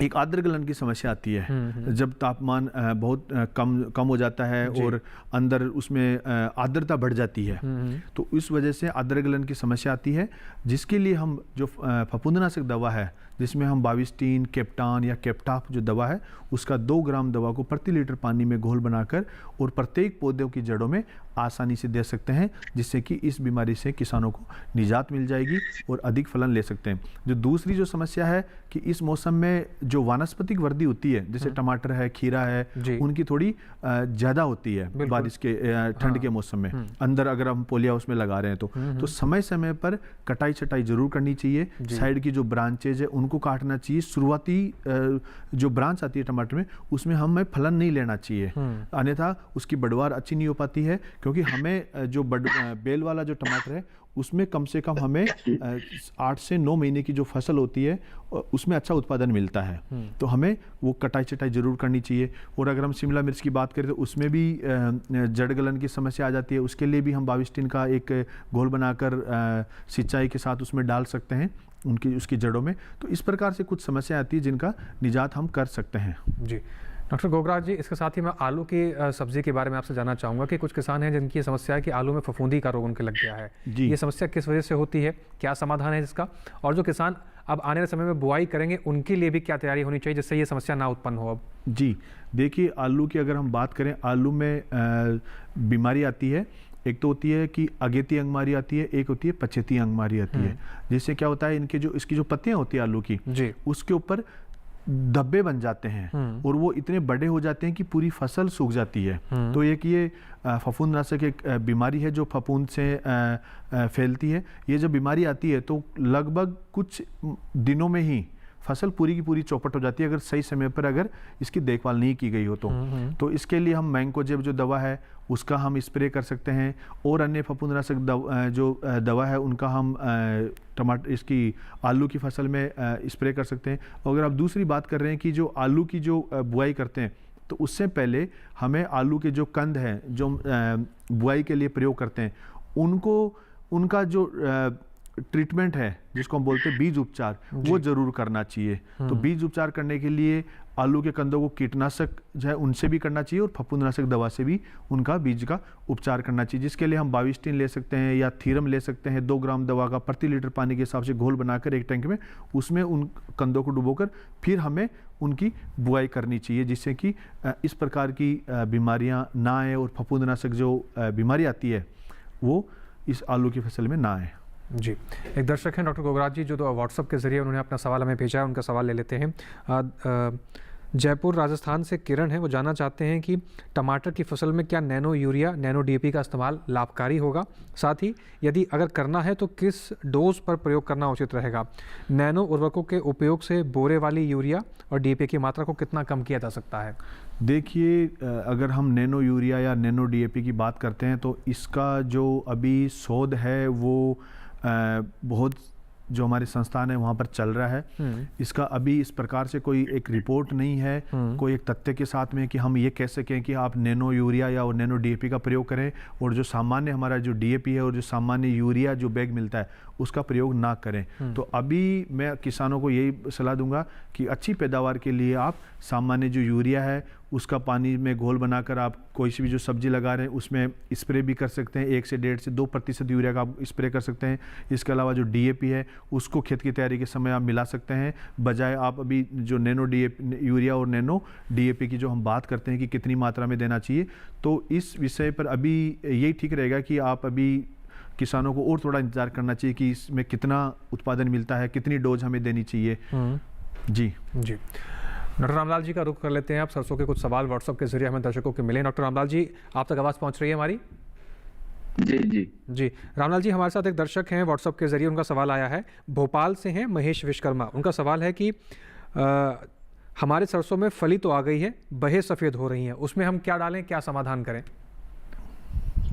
एक आर्द्र गलन की समस्या आती है। जब तापमान बहुत कम हो जाता है और अंदर उसमें आर्द्रता बढ़ जाती है तो इस वजह से आर्द्र गलन की समस्या आती है, जिसके लिए हम जो फफूंदनाशक दवा है जिसमें हम बाविस्टीन, कैप्टान या कैप्टाप जो दवा है उसका 2 ग्राम दवा को प्रति लीटर पानी में घोल बनाकर और प्रत्येक पौधों की जड़ों में आसानी से दे सकते हैं, जिससे कि इस बीमारी से किसानों को निजात मिल जाएगी और अधिक फलन ले सकते हैं। जो दूसरी जो समस्या है कि इस मौसम में जो वानस्पतिक वृद्धि होती है जैसे टमाटर है, खीरा है, उनकी थोड़ी ज़्यादा होती है बारिश के ठंड के मौसम में। अंदर अगर हम पॉली हाउस में लगा रहे हैं तो समय समय पर कटाई छटाई जरूर करनी चाहिए। साइड की जो ब्रांचेज है उनको काटना चाहिए। शुरुआती जो ब्रांच आती है टमाटर में उसमें हमें फलन नहीं लेना चाहिए, अन्यथा उसकी बढ़वार अच्छी नहीं हो पाती है। क्योंकि हमें जो बेल वाला जो टमाटर है उसमें कम से कम हमें 8 से 9 महीने की जो फसल होती है उसमें अच्छा उत्पादन मिलता है। तो हमें वो कटाई छटाई जरूर करनी चाहिए। और अगर हम शिमला मिर्च की बात करें तो उसमें भी जड़ गलन की समस्या आ जाती है। उसके लिए भी हम बाविस्टीन का एक घोल बनाकर सिंचाई के साथ उसमें डाल सकते हैं उसकी जड़ों में। तो इस प्रकार से कुछ समस्या आती है जिनका निजात हम कर सकते हैं। जी डॉक्टर गोगराज जी, इसके साथ ही मैं आलू की सब्जी के बारे में आपसे जानना चाहूँगा कि कुछ किसान हैं जिनकी समस्या है कि आलू में फफूंदी का रोग उनके लग गया है। ये समस्या किस वजह से होती है, क्या समाधान है इसका, और जो किसान अब आने वाले समय में बुआई करेंगे उनके लिए भी क्या तैयारी होनी चाहिए जिससे ये समस्या ना उत्पन्न हो? अब जी देखिए, आलू की अगर हम बात करें, आलू में बीमारी आती है। एक तो होती है कि अगेती अंगमारी आती है, एक होती है पछेती अंगमारी आती है। जिससे क्या होता है इसकी जो पत्तियां होती है आलू की उसके ऊपर धब्बे बन जाते हैं और वो इतने बड़े हो जाते हैं कि पूरी फसल सूख जाती है। तो एक ये फफूंदनाशक एक बीमारी है जो फफूंद से फैलती है। ये जब बीमारी आती है तो लगभग कुछ दिनों में ही फसल पूरी की पूरी चौपट हो जाती है अगर सही समय पर अगर इसकी देखभाल नहीं की गई हो तो इसके लिए हम मैंकोजेब जो दवा है उसका हम स्प्रे कर सकते हैं और अन्य फफूंदनाशक जो दवा है उनका हम टमाटर इसकी आलू की फसल में स्प्रे कर सकते हैं। अगर आप दूसरी बात कर रहे हैं कि जो आलू की जो बुआई करते हैं तो उससे पहले हमें आलू के जो कंद हैं जो बुआई के लिए प्रयोग करते हैं उनका जो ट्रीटमेंट है जिसको हम बोलते हैं बीज उपचार, वो जरूर करना चाहिए। तो बीज उपचार करने के लिए आलू के कंदों को कीटनाशक जो है उनसे भी करना चाहिए और फफूंदनाशक दवा से भी उनका बीज का उपचार करना चाहिए, जिसके लिए हम बाविस्टीन ले सकते हैं या थीरम ले सकते हैं। 2 ग्राम दवा का प्रति लीटर पानी के हिसाब से घोल बनाकर एक टैंक में उसमें उन कंदों को डुबोकर फिर हमें उनकी बुआई करनी चाहिए, जिससे कि इस प्रकार की बीमारियां ना आए और फफूंदनाशक जो बीमारी आती है वो इस आलू की फसल में ना आए। जी, एक दर्शक हैं डॉक्टर गोगराज जी जो व्हाट्सएप के जरिए उन्होंने अपना सवाल हमें भेजा है, उनका सवाल ले लेते हैं। जयपुर राजस्थान से किरण है, वो जानना चाहते हैं कि टमाटर की फसल में क्या नैनो यूरिया, नैनो डीएपी का इस्तेमाल लाभकारी होगा, साथ ही यदि अगर करना है तो किस डोज पर प्रयोग करना उचित रहेगा। नैनो उर्वरकों के उपयोग से बोरे वाली यूरिया और डीएपी की मात्रा को कितना कम किया जा सकता है? देखिए, अगर हम नैनो यूरिया या नैनो डीएपी की बात करते हैं तो इसका जो अभी शोध है वो बहुत जो हमारे संस्थान है वहाँ पर चल रहा है। इसका अभी इस प्रकार से कोई एक रिपोर्ट नहीं है, कोई एक तथ्य के साथ में कि हम ये कह सकें कि आप नैनो यूरिया या नैनो डीएपी का प्रयोग करें और जो सामान्य हमारा जो डीएपी है और जो सामान्य यूरिया जो बैग मिलता है उसका प्रयोग ना करें। तो अभी मैं किसानों को यही सलाह दूंगा कि अच्छी पैदावार के लिए आप सामान्य जो यूरिया है उसका पानी में घोल बनाकर आप कोई सी भी जो सब्जी लगा रहे हैं उसमें स्प्रे भी कर सकते हैं। 1 से 1.5 से 2% यूरिया का आप स्प्रे कर सकते हैं। इसके अलावा जो डीएपी है उसको खेत की तैयारी के समय आप मिला सकते हैं, बजाय आप अभी जो नैनो डीएपी यूरिया और नैनो डीएपी की जो हम बात करते हैं कि कितनी मात्रा में देना चाहिए। तो इस विषय पर अभी यही ठीक रहेगा कि आप अभी किसानों को और थोड़ा इंतजार करना चाहिए कि इसमें कितना उत्पादन मिलता है, कितनी डोज हमें देनी चाहिए। जी जी, डॉक्टर रामलाल जी का रुख कर लेते हैं। आप सरसों के कुछ सवाल व्हाट्सएप के जरिए हमें दर्शकों के मिले। डॉक्टर रामलाल जी, आप तक आवाज़ पहुंच रही है हमारी? जी जी जी, रामलाल जी, हमारे साथ एक दर्शक हैं व्हाट्सएप के जरिए, उनका सवाल आया है, भोपाल से हैं महेश विश्वकर्मा। उनका सवाल है कि हमारे सरसों में फली तो आ गई है, बहे सफ़ेद हो रही हैं, उसमें हम क्या डालें, क्या समाधान करें?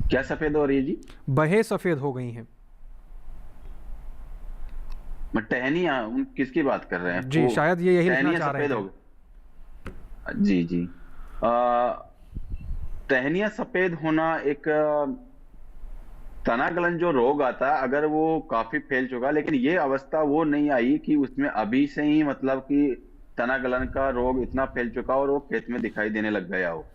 क्या सफेद हो रही है जी? बहे सफ़ेद हो गई हैं। टहनियाँ किसकी बात कर रहे हैं? जी, शायद ये यही लिखना टहनियाँ चाह रहे सफेद हैं। हो गई। जी जी, टहनियाँ सफेद होना एक तनागलन जो रोग आता है, अगर वो काफी फैल चुका, लेकिन ये अवस्था वो नहीं आई कि उसमें अभी से ही मतलब कि तनागलन का रोग इतना फैल चुका और वो खेत में दिखाई देने लग गया हो।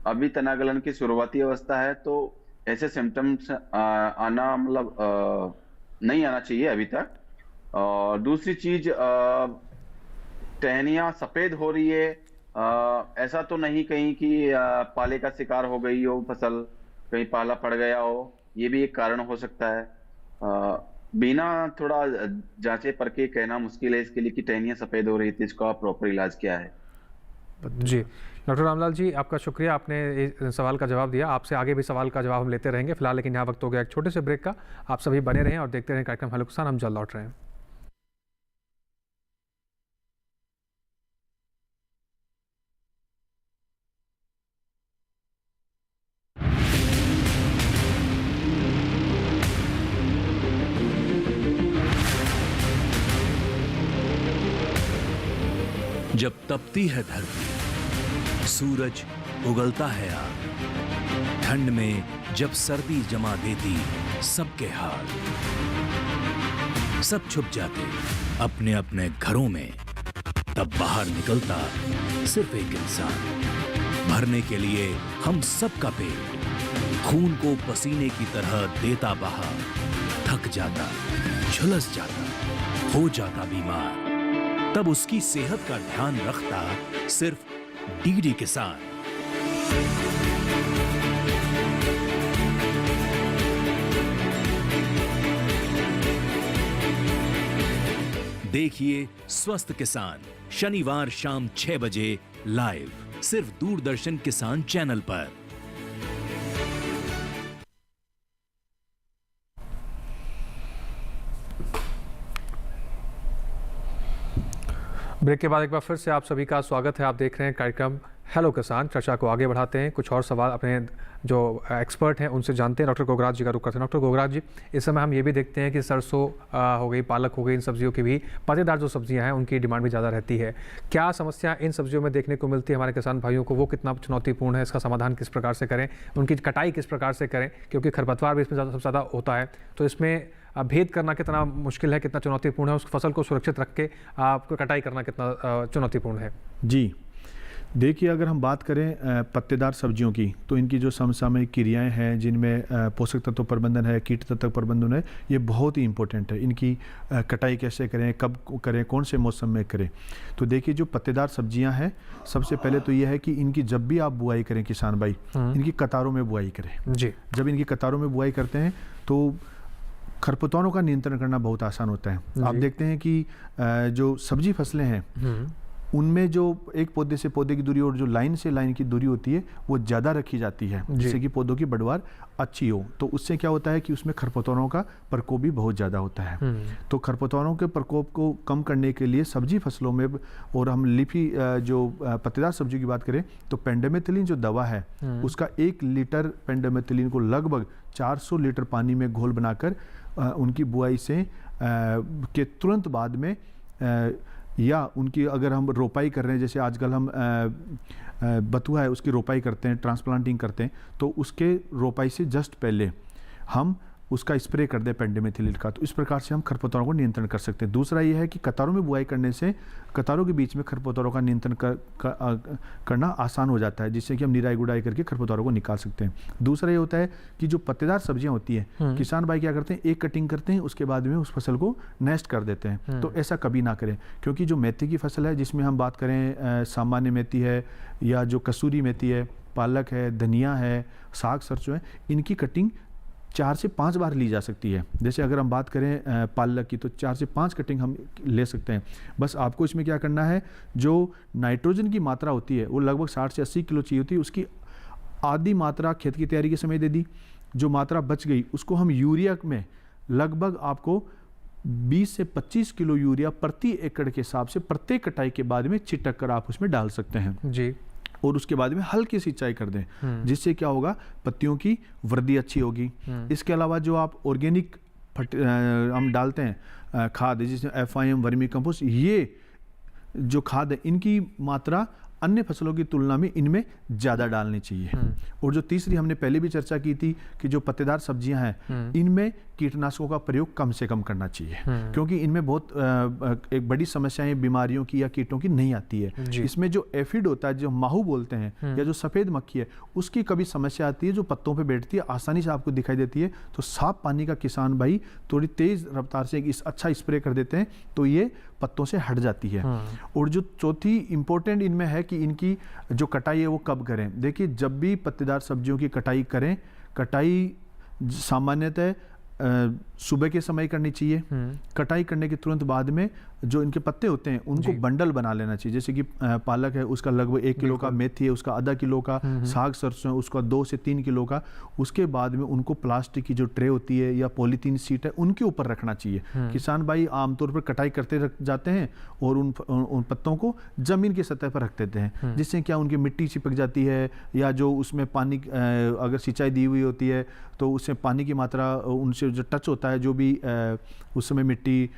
अभी तनागलन की शुरुआती अवस्था है, तो ऐसे सिम्टम्स आना मतलब नहीं आना चाहिए अभी तक। और दूसरी चीज, टहनियाँ सफेद हो रही है, ऐसा तो नहीं कहीं कि पाले का शिकार हो गई हो फसल, कहीं पाला पड़ गया हो, ये भी एक कारण हो सकता है। बिना थोड़ा जांचे परखे कहना मुश्किल है इसके लिए कि टहनियाँ सफेद हो रही थी, इसका प्रॉपर इलाज क्या है। जी, डॉक्टर रामलाल जी, आपका शुक्रिया, आपने इस सवाल का जवाब दिया। आपसे आगे भी सवाल का जवाब हम लेते रहेंगे। फिलहाल लेकिन यहाँ वक्त हो गया एक छोटे से ब्रेक का। आप सभी बने रहें और देखते रहें कार्यक्रम हेलो किसान। हम जल्द लौट रहे हैं। जब तपती है धरती, सूरज उगलता है आग, ठंड में जब सर्दी जमा देती सबके हाल, सब छुप जाते अपने अपने घरों में, तब बाहर निकलता सिर्फ एक इंसान, भरने के लिए हम सबका पेट, खून को पसीने की तरह देता बहा, थक जाता, झुलस जाता, हो जाता बीमार, तब उसकी सेहत का ध्यान रखता सिर्फ डीडी किसान। देखिए स्वस्थ किसान शनिवार शाम 6 बजे लाइव, सिर्फ दूरदर्शन किसान चैनल पर। ब्रेक के बाद एक बार फिर से आप सभी का स्वागत है। आप देख रहे हैं कार्यक्रम हेलो किसान। चर्चा को आगे बढ़ाते हैं, कुछ और सवाल अपने जो एक्सपर्ट हैं उनसे जानते हैं। डॉक्टर गोगराज जी का रुख करते हैं। डॉक्टर गोगराज जी, इस समय हम ये भी देखते हैं कि सरसों हो गई, पालक हो गई, इन सब्जियों की भी, पत्तेदार जो सब्जियां हैं उनकी डिमांड भी ज़्यादा रहती है। क्या समस्या इन सब्जियों में देखने को मिलती है हमारे किसान भाइयों को? वो कितना चुनौतीपूर्ण है, इसका समाधान किस प्रकार से करें, उनकी कटाई किस प्रकार से करें? क्योंकि खरपतवार भी इसमें सबसे ज़्यादा होता है, तो इसमें भेद करना कितना मुश्किल है, कितना चुनौतीपूर्ण है, उस फसल को सुरक्षित रख के आपको कटाई करना कितना चुनौतीपूर्ण है? जी, देखिए, अगर हम बात करें पत्तेदार सब्जियों की, तो इनकी जो समसामयिक क्रियाएं हैं जिनमें पोषक तत्व प्रबंधन है, कीट तत्व प्रबंधन है, ये बहुत ही इंपॉर्टेंट है। इनकी कटाई कैसे करें, कब करें, कौन से मौसम में करें? तो देखिए, जो पत्तेदार सब्जियां हैं, सबसे पहले तो ये है कि इनकी जब भी आप बुआई करें किसान भाई, इनकी कतारों में बुआई करें। जी, जब इनकी कतारों में बुआई करते हैं तो खरपतवारों का नियंत्रण करना बहुत आसान होता है। आप देखते हैं कि जो सब्जी फसलें हैं उनमें जो एक पौधे से पौधे की दूरी और जो लाइन से लाइन की दूरी होती है वो ज़्यादा रखी जाती है, जिससे कि पौधों की बढ़वार अच्छी हो। तो उससे क्या होता है कि उसमें खरपतवारों का प्रकोप भी बहुत ज़्यादा होता है। तो खरपतवारों के प्रकोप को कम करने के लिए सब्जी फसलों में, और हम लीफी जो पत्तेदार सब्जियों की बात करें तो पेंडामेथिलिन जो दवा है उसका 1 लीटर पेंडामेथिलिन को लगभग 400 लीटर पानी में घोल बनाकर उनकी बुआई से के तुरंत बाद में या उनकी अगर हम रोपाई कर रहे हैं, जैसे आजकल हम बथुआ है उसकी रोपाई करते हैं, ट्रांसप्लांटिंग करते हैं, तो उसके रोपाई से जस्ट पहले हम उसका स्प्रे कर दें पेंडामेथिलिन का, तो इस प्रकार से हम खरपतवारों को नियंत्रण कर सकते हैं। दूसरा ये है कि कतारों में बुआई करने से कतारों के बीच में खरपतवारों का नियंत्रण करना आसान हो जाता है, जिससे कि हम निराई गुड़ाई करके खरपतवारों को निकाल सकते हैं। दूसरा ये होता है कि जो पत्तेदार सब्जियां होती हैं, किसान भाई क्या करते हैं, एक कटिंग करते हैं, उसके बाद में उस फसल को नेस्ट कर देते हैं। तो ऐसा कभी ना करें, क्योंकि जो मेथी की फसल है, जिसमें हम बात करें सामान्य मेथी है या जो कसूरी मेथी है, पालक है, धनिया है, साग सरसों है, इनकी कटिंग 4 से 5 बार ली जा सकती है। जैसे अगर हम बात करें पालक की, तो 4 से 5 कटिंग हम ले सकते हैं। बस आपको इसमें क्या करना है, जो नाइट्रोजन की मात्रा होती है वो लगभग 60 से 80 किलो चाहिए होती है, उसकी आधी मात्रा खेत की तैयारी के समय दे दी। जो मात्रा बच गई उसको हम यूरिया में लगभग आपको 20 से 25 किलो यूरिया प्रति एकड़ के हिसाब से प्रत्येक कटाई के बाद में छिटक कर आप उसमें डाल सकते हैं जी। और उसके बाद में हल्की सिंचाई कर दें, जिससे क्या होगा, पत्तियों की वृद्धि अच्छी होगी। इसके अलावा जो आप ऑर्गेनिक हम डालते हैं खाद, जिसमें FIM, वर्मी कंपोस्ट, ये जो खाद है इनकी मात्रा अन्य फसलों की तुलना में इनमें ज़्यादा डालनी चाहिए। और जो तीसरी हमने पहले भी चर्चा की थी कि जो पत्तेदार सब्जियां हैं इनमें कीटनाशकों का प्रयोग कम से कम करना चाहिए, क्योंकि इनमें बहुत एक बड़ी समस्याएं बीमारियों की या कीटों की नहीं आती है। इसमें जो एफिड होता है, जो माहू बोलते हैं, या जो सफ़ेद मक्खी है, उसकी कभी समस्या आती है, जो पत्तों पे बैठती है, आसानी से आपको दिखाई देती है। तो साफ पानी का किसान भाई थोड़ी तेज़ रफ्तार से एक अच्छा स्प्रे कर देते हैं तो ये पत्तों से हट जाती है। और जो चौथी इंपॉर्टेंट इनमें है कि इनकी जो कटाई है वो कब करें। देखिए, जब भी पत्तेदार सब्जियों की कटाई करें, कटाई सामान्यतः सुबह के समय करनी चाहिए। कटाई करने के तुरंत बाद में जो इनके पत्ते होते हैं उनको बंडल बना लेना चाहिए। जैसे कि पालक है उसका लगभग 1 किलो का, मेथी है उसका आधा किलो का, साग सरसों है उसका 2 से 3 किलो का। उसके बाद में उनको प्लास्टिक की जो ट्रे होती है या पॉलीथीन शीट है उनके ऊपर रखना चाहिए। किसान भाई आमतौर पर कटाई करते रख जाते हैं और उन पत्तों को जमीन की सतह पर रख देते हैं, जिससे क्या उनकी मिट्टी चिपक जाती है, या जो उसमें पानी अगर सिंचाई दी हुई होती है तो उससे पानी की मात्रा उनसे जो टच होता है, जो भी उस समय मिट्टी,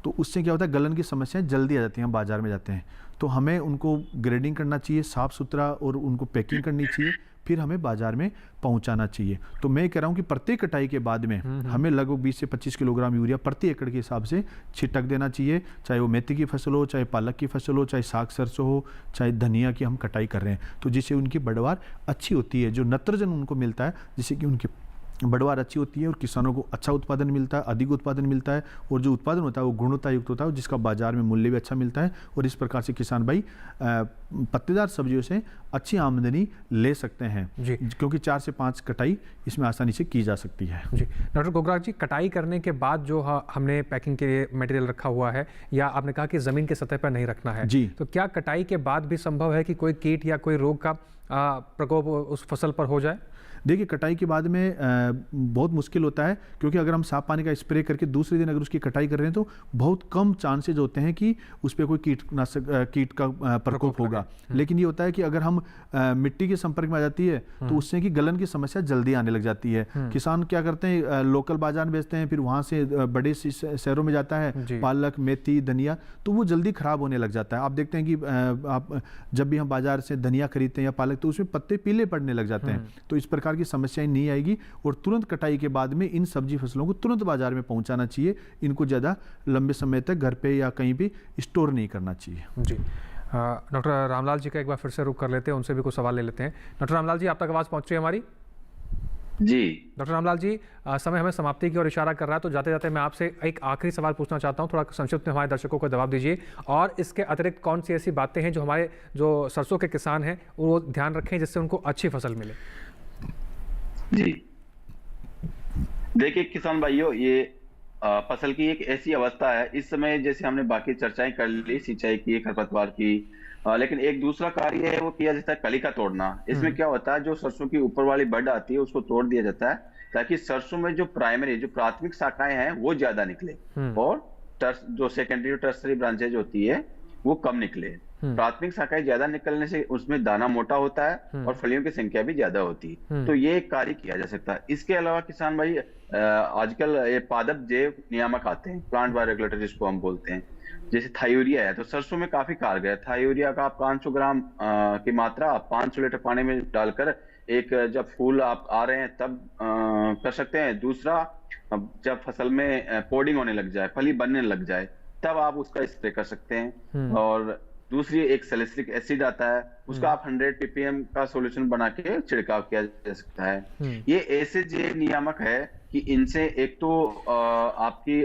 तो उससे क्या होता है, गलन की समस्याएं जल्दी आ जाती हैं। हम बाजार में जाते हैं तो हमें उनको ग्रेडिंग करना चाहिए साफ़ सुथरा, और उनको पैकिंग करनी चाहिए, फिर हमें बाजार में पहुंचाना चाहिए। तो मैं कह रहा हूं कि प्रत्येक कटाई के बाद में हमें लगभग 20 से 25 किलोग्राम यूरिया प्रति एकड़ के हिसाब से छिटक देना चाहिए, चाहे वो मेथी की फसल हो, चाहे पालक की फसल हो, चाहे साग सरसों हो, चाहे धनिया की हम कटाई कर रहे हैं। तो जिससे उनकी बढ़वार अच्छी होती है, जो नत्रजन उनको मिलता है, जिससे कि उनकी बढ़वार अच्छी होती है और किसानों को अच्छा उत्पादन मिलता है, अधिक उत्पादन मिलता है, और जो उत्पादन होता है वो गुणवत्ता युक्त होता है, जिसका बाजार में मूल्य भी अच्छा मिलता है। और इस प्रकार से किसान भाई पत्तेदार सब्जियों से अच्छी आमदनी ले सकते हैं जी, क्योंकि 4 से 5 कटाई इसमें आसानी से की जा सकती है जी। डॉक्टर गोगरा जी, कटाई करने के बाद जो हमने पैकिंग के लिए मटेरियल रखा हुआ है, या आपने कहा कि ज़मीन के सतह पर नहीं रखना है जी, तो क्या कटाई के बाद भी संभव है कि कोई कीट या कोई रोग का प्रकोप उस फसल पर हो जाए? देखिए, कटाई के बाद में बहुत मुश्किल होता है, क्योंकि अगर हम साफ पानी का स्प्रे करके दूसरे दिन अगर उसकी कटाई कर रहे हैं तो बहुत कम चांसेज होते हैं कि उस पर कोई कीट का प्रकोप होगा। लेकिन ये होता है कि अगर हम मिट्टी के संपर्क में आ जाती है तो उससे कि गलन की समस्या जल्दी आने लग जाती है। किसान क्या करते हैं, लोकल बाजार में बेचते हैं, फिर वहाँ से बड़े शहरों में जाता है पालक, मेथी, धनिया, तो वो जल्दी खराब होने लग जाता है। आप देखते हैं कि आप जब भी हम बाजार से धनिया खरीदते हैं या पालक, तो उसमें पत्ते पीले पड़ने लग जाते हैं। तो इस प्रकार की समस्याएं नहीं आएगी, और तुरंत कटाई के बाद में इन सब्जी फसलों को तुरंत बाजार में पहुंचाना चाहिए। इनको ज़्यादा लंबे समय तक घर पे या कहीं भी स्टोर नहीं करना चाहिए जी। डॉक्टर रामलाल जी का एक बार फिर से रुख कर लेते हैं, उनसे भी कुछ सवाल ले लेते हैं। डॉक्टर रामलाल जी, आप तक आवाज़ पहुंच रही है हमारी? जी डॉक्टर रामलाल जी, समय हमें समाप्ति की ओर इशारा कर रहा है, तो जाते जाते मैं आपसे एक आखिरी सवाल पूछना चाहता हूं। थोड़ा संक्षिप्त में हमारे दर्शकों को जवाब दीजिए, और इसके अतिरिक्त कौन सी ऐसी बातें हैं जो हमारे जो सरसों के किसान हैं वो ध्यान रखें जिससे उनको अच्छी फसल मिले? जी, देखिए किसान भाइयों, ये फसल की एक ऐसी अवस्था है इस समय, जैसे हमने बाकी चर्चाएं कर ली सिंचाई की, खरपतवार की, लेकिन एक दूसरा कार्य है वो किया जाता है कली का तोड़ना। इसमें क्या होता है, जो सरसों की ऊपर वाली बड आती है उसको तोड़ दिया जाता है ताकि सरसों में जो प्राथमिक शाखाएं हैं वो ज्यादा निकले और जो सेकेंडरी और टर्सरी ब्रांचेज होती है वो कम निकले। प्राथमिक शाखाएं ज्यादा निकलने से उसमें दाना मोटा होता है और फलियों की संख्या भी ज्यादा होती है। तो ये एक कार्य किया जा सकता है। इसके अलावा किसान भाई आजकल ये पादप जैव नियामक आते हैं, प्लांट बायोरेगुलेटर जिसको हम बोलते हैं, जैसे थायूरिया है तो सरसों में काफी कारगर है। थायूरिया का 500 ग्राम की मात्रा 500 लीटर पानी में डालकर एक जब फूल आप आ रहे हैं तब कर सकते हैं। दूसरा, जब फसल में पोडिंग होने लग जाए, फली बनने लग जाए, तब आप उसका स्प्रे कर सकते हैं। और दूसरी एक सैलिसिलिक एसिड आता है, उसका आप 100 ppm का सॉल्यूशन बना के छिड़काव किया जा सकता है। ये ऐसे जैव नियामक है कि इनसे एक तो आपकी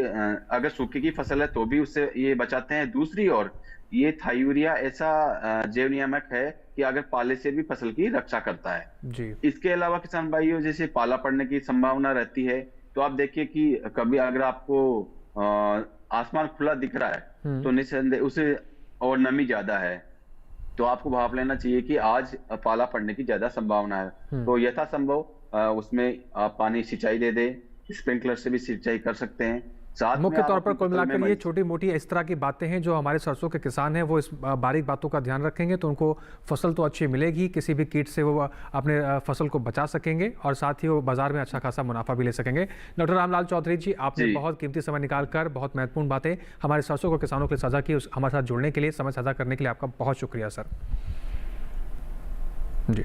अगर सूखे की फसल है तो भी उससे ये बचाते हैं। दूसरी ओर ये थायूरिया ऐसा जैव नियामक है कि अगर पाले से भी फसल की रक्षा करता है जी। इसके अलावा किसान भाइयों, जैसे पाला पड़ने की संभावना रहती है तो आप देखिए कि कभी अगर आपको आसमान खुला दिख रहा है तो निस्संदेह उसे और नमी ज्यादा है तो आपको भाप लेना चाहिए कि आज पाला पड़ने की ज्यादा संभावना है। तो यथासंभव उसमें आप पानी सिंचाई दे दे, स्प्रिंकलर से भी सिंचाई कर सकते हैं। साथ में मुख्य तौर पर आप कुल अपनी फसल मिलाकर में ये छोटी मोटी इस तरह की बातें हैं जो हमारे सरसों के किसान हैं वो इस बारीक बातों का ध्यान रखेंगे तो उनको फसल तो अच्छी मिलेगी, किसी भी कीट से वो अपने फसल को बचा सकेंगे और साथ ही वो बाजार में अच्छा खासा मुनाफा भी ले सकेंगे। डॉक्टर रामलाल चौधरी जी, आपने जी। बहुत कीमती समय निकालकर बहुत महत्वपूर्ण बातें हमारे सरसों के किसानों के लिए साझा की। हमारे साथ जुड़ने के लिए, समय साझा करने के लिए आपका बहुत शुक्रिया सर। जी,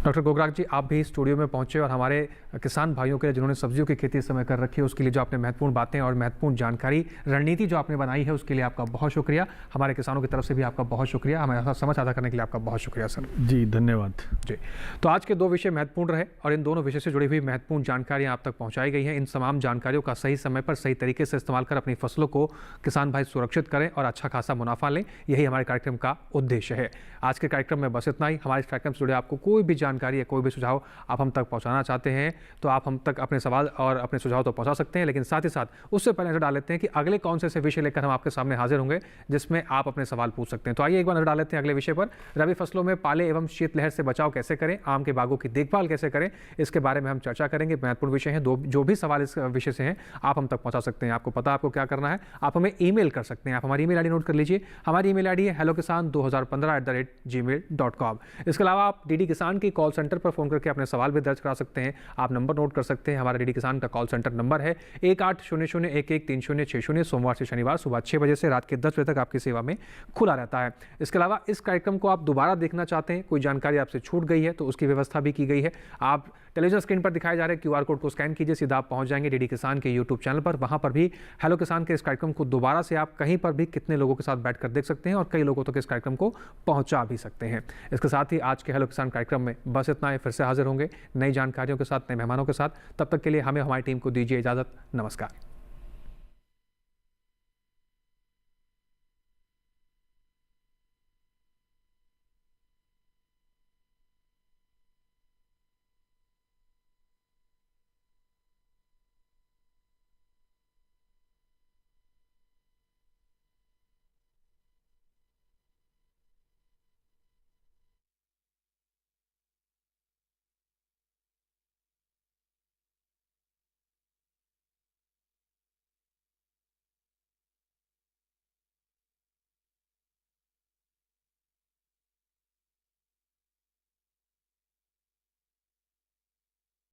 डॉक्टर गोगराग जी, आप भी स्टूडियो में पहुंचे और हमारे किसान भाइयों के लिए जिन्होंने सब्जियों की खेती इस समय कर रखी है उसके लिए जो आपने महत्वपूर्ण बातें और महत्वपूर्ण जानकारी, रणनीति जो आपने बनाई है उसके लिए आपका बहुत शुक्रिया। हमारे किसानों की तरफ से भी आपका बहुत शुक्रिया। हमारे साथ समय साझा करने के लिए आपका बहुत शुक्रिया सर। जी धन्यवाद। जी, तो आज के 2 विषय महत्वपूर्ण रहे और इन दोनों विषय से जुड़ी हुई महत्वपूर्ण जानकारियां आप तक पहुंचाई गई हैं। इन तमाम जानकारियों का सही समय पर सही तरीके से इस्तेमाल कर अपनी फसलों को किसान भाई सुरक्षित करें और अच्छा खासा मुनाफा लें, यही हमारे कार्यक्रम का उद्देश्य है। आज के कार्यक्रम में बस इतना ही। हमारे इस कार्यक्रम से जुड़े आपको कोई भी जानकारी या कोई भी सुझाव आप हम तक पहुंचाना चाहते हैं तो आप हम तक अपने सवाल और अपने सुझाव तो पहुंचा सकते हैं, लेकिन साथ ही साथ उससे पहले नजर डाल लेते हैं कि अगले कौन से ऐसे विषय लेकर हम आपके सामने हाजिर होंगे जिसमें आप अपने सवाल पूछ सकते हैं। तो आइए एक बार नजर डाल लेते हैं अगले विषय पर। रबी फसलों में पाले एवं शीतलहर से बचाव कैसे करें, आम के बागों की देखभाल कैसे करें, इसके बारे में हम चर्चा करेंगे। महत्वपूर्ण विषय हैं, जो भी सवाल इस विषय से हैं आप हम तक पहुंचा सकते हैं। आपको पता है आपको क्या करना है, आप हमें ईमेल कर सकते हैं। आप हमारी ईमेल आईडी नोट कर लीजिए। हमारी ईमेल आईडी है hellokisan2015@gmail.com। इसके अलावा आप डीडी किसान के कॉल सेंटर पर फोन करके अपने सवाल भी दर्ज करा सकते हैं। आप नंबर नोट कर सकते हैं। हमारा डीडी किसान का कॉल सेंटर नंबर है 1800113060। सोमवार से शनिवार सुबह 6 बजे से रात के 10 बजे तक आपकी सेवा में खुला रहता है। इसके अलावा इस कार्यक्रम को आप दोबारा देखना चाहते हैं, कोई जानकारी आपसे छूट गई है तो उसकी व्यवस्था भी की गई है। आप टेलीविजन स्क्रीन पर दिखाए जा रहे QR कोड को स्कैन कीजिए, सीधा आप पहुंच जाएंगे डीडी किसान के यूट्यूब चैनल पर। वहां पर भी हेलो किसान के इस कार्यक्रम को दोबारा से आप कहीं पर भी कितने लोगों के साथ बैठकर देख सकते हैं और कई लोगों तक इस कार्यक्रम को पहुंचा भी सकते हैं। इसके साथ ही आज के हेलो किसान कार्यक्रम में बस इतना ही। फिर से हाजिर होंगे नई जानकारियों के साथ, नए मेहमानों के साथ। तब तक के लिए हमें हमारी टीम को दीजिए इजाजत। नमस्कार।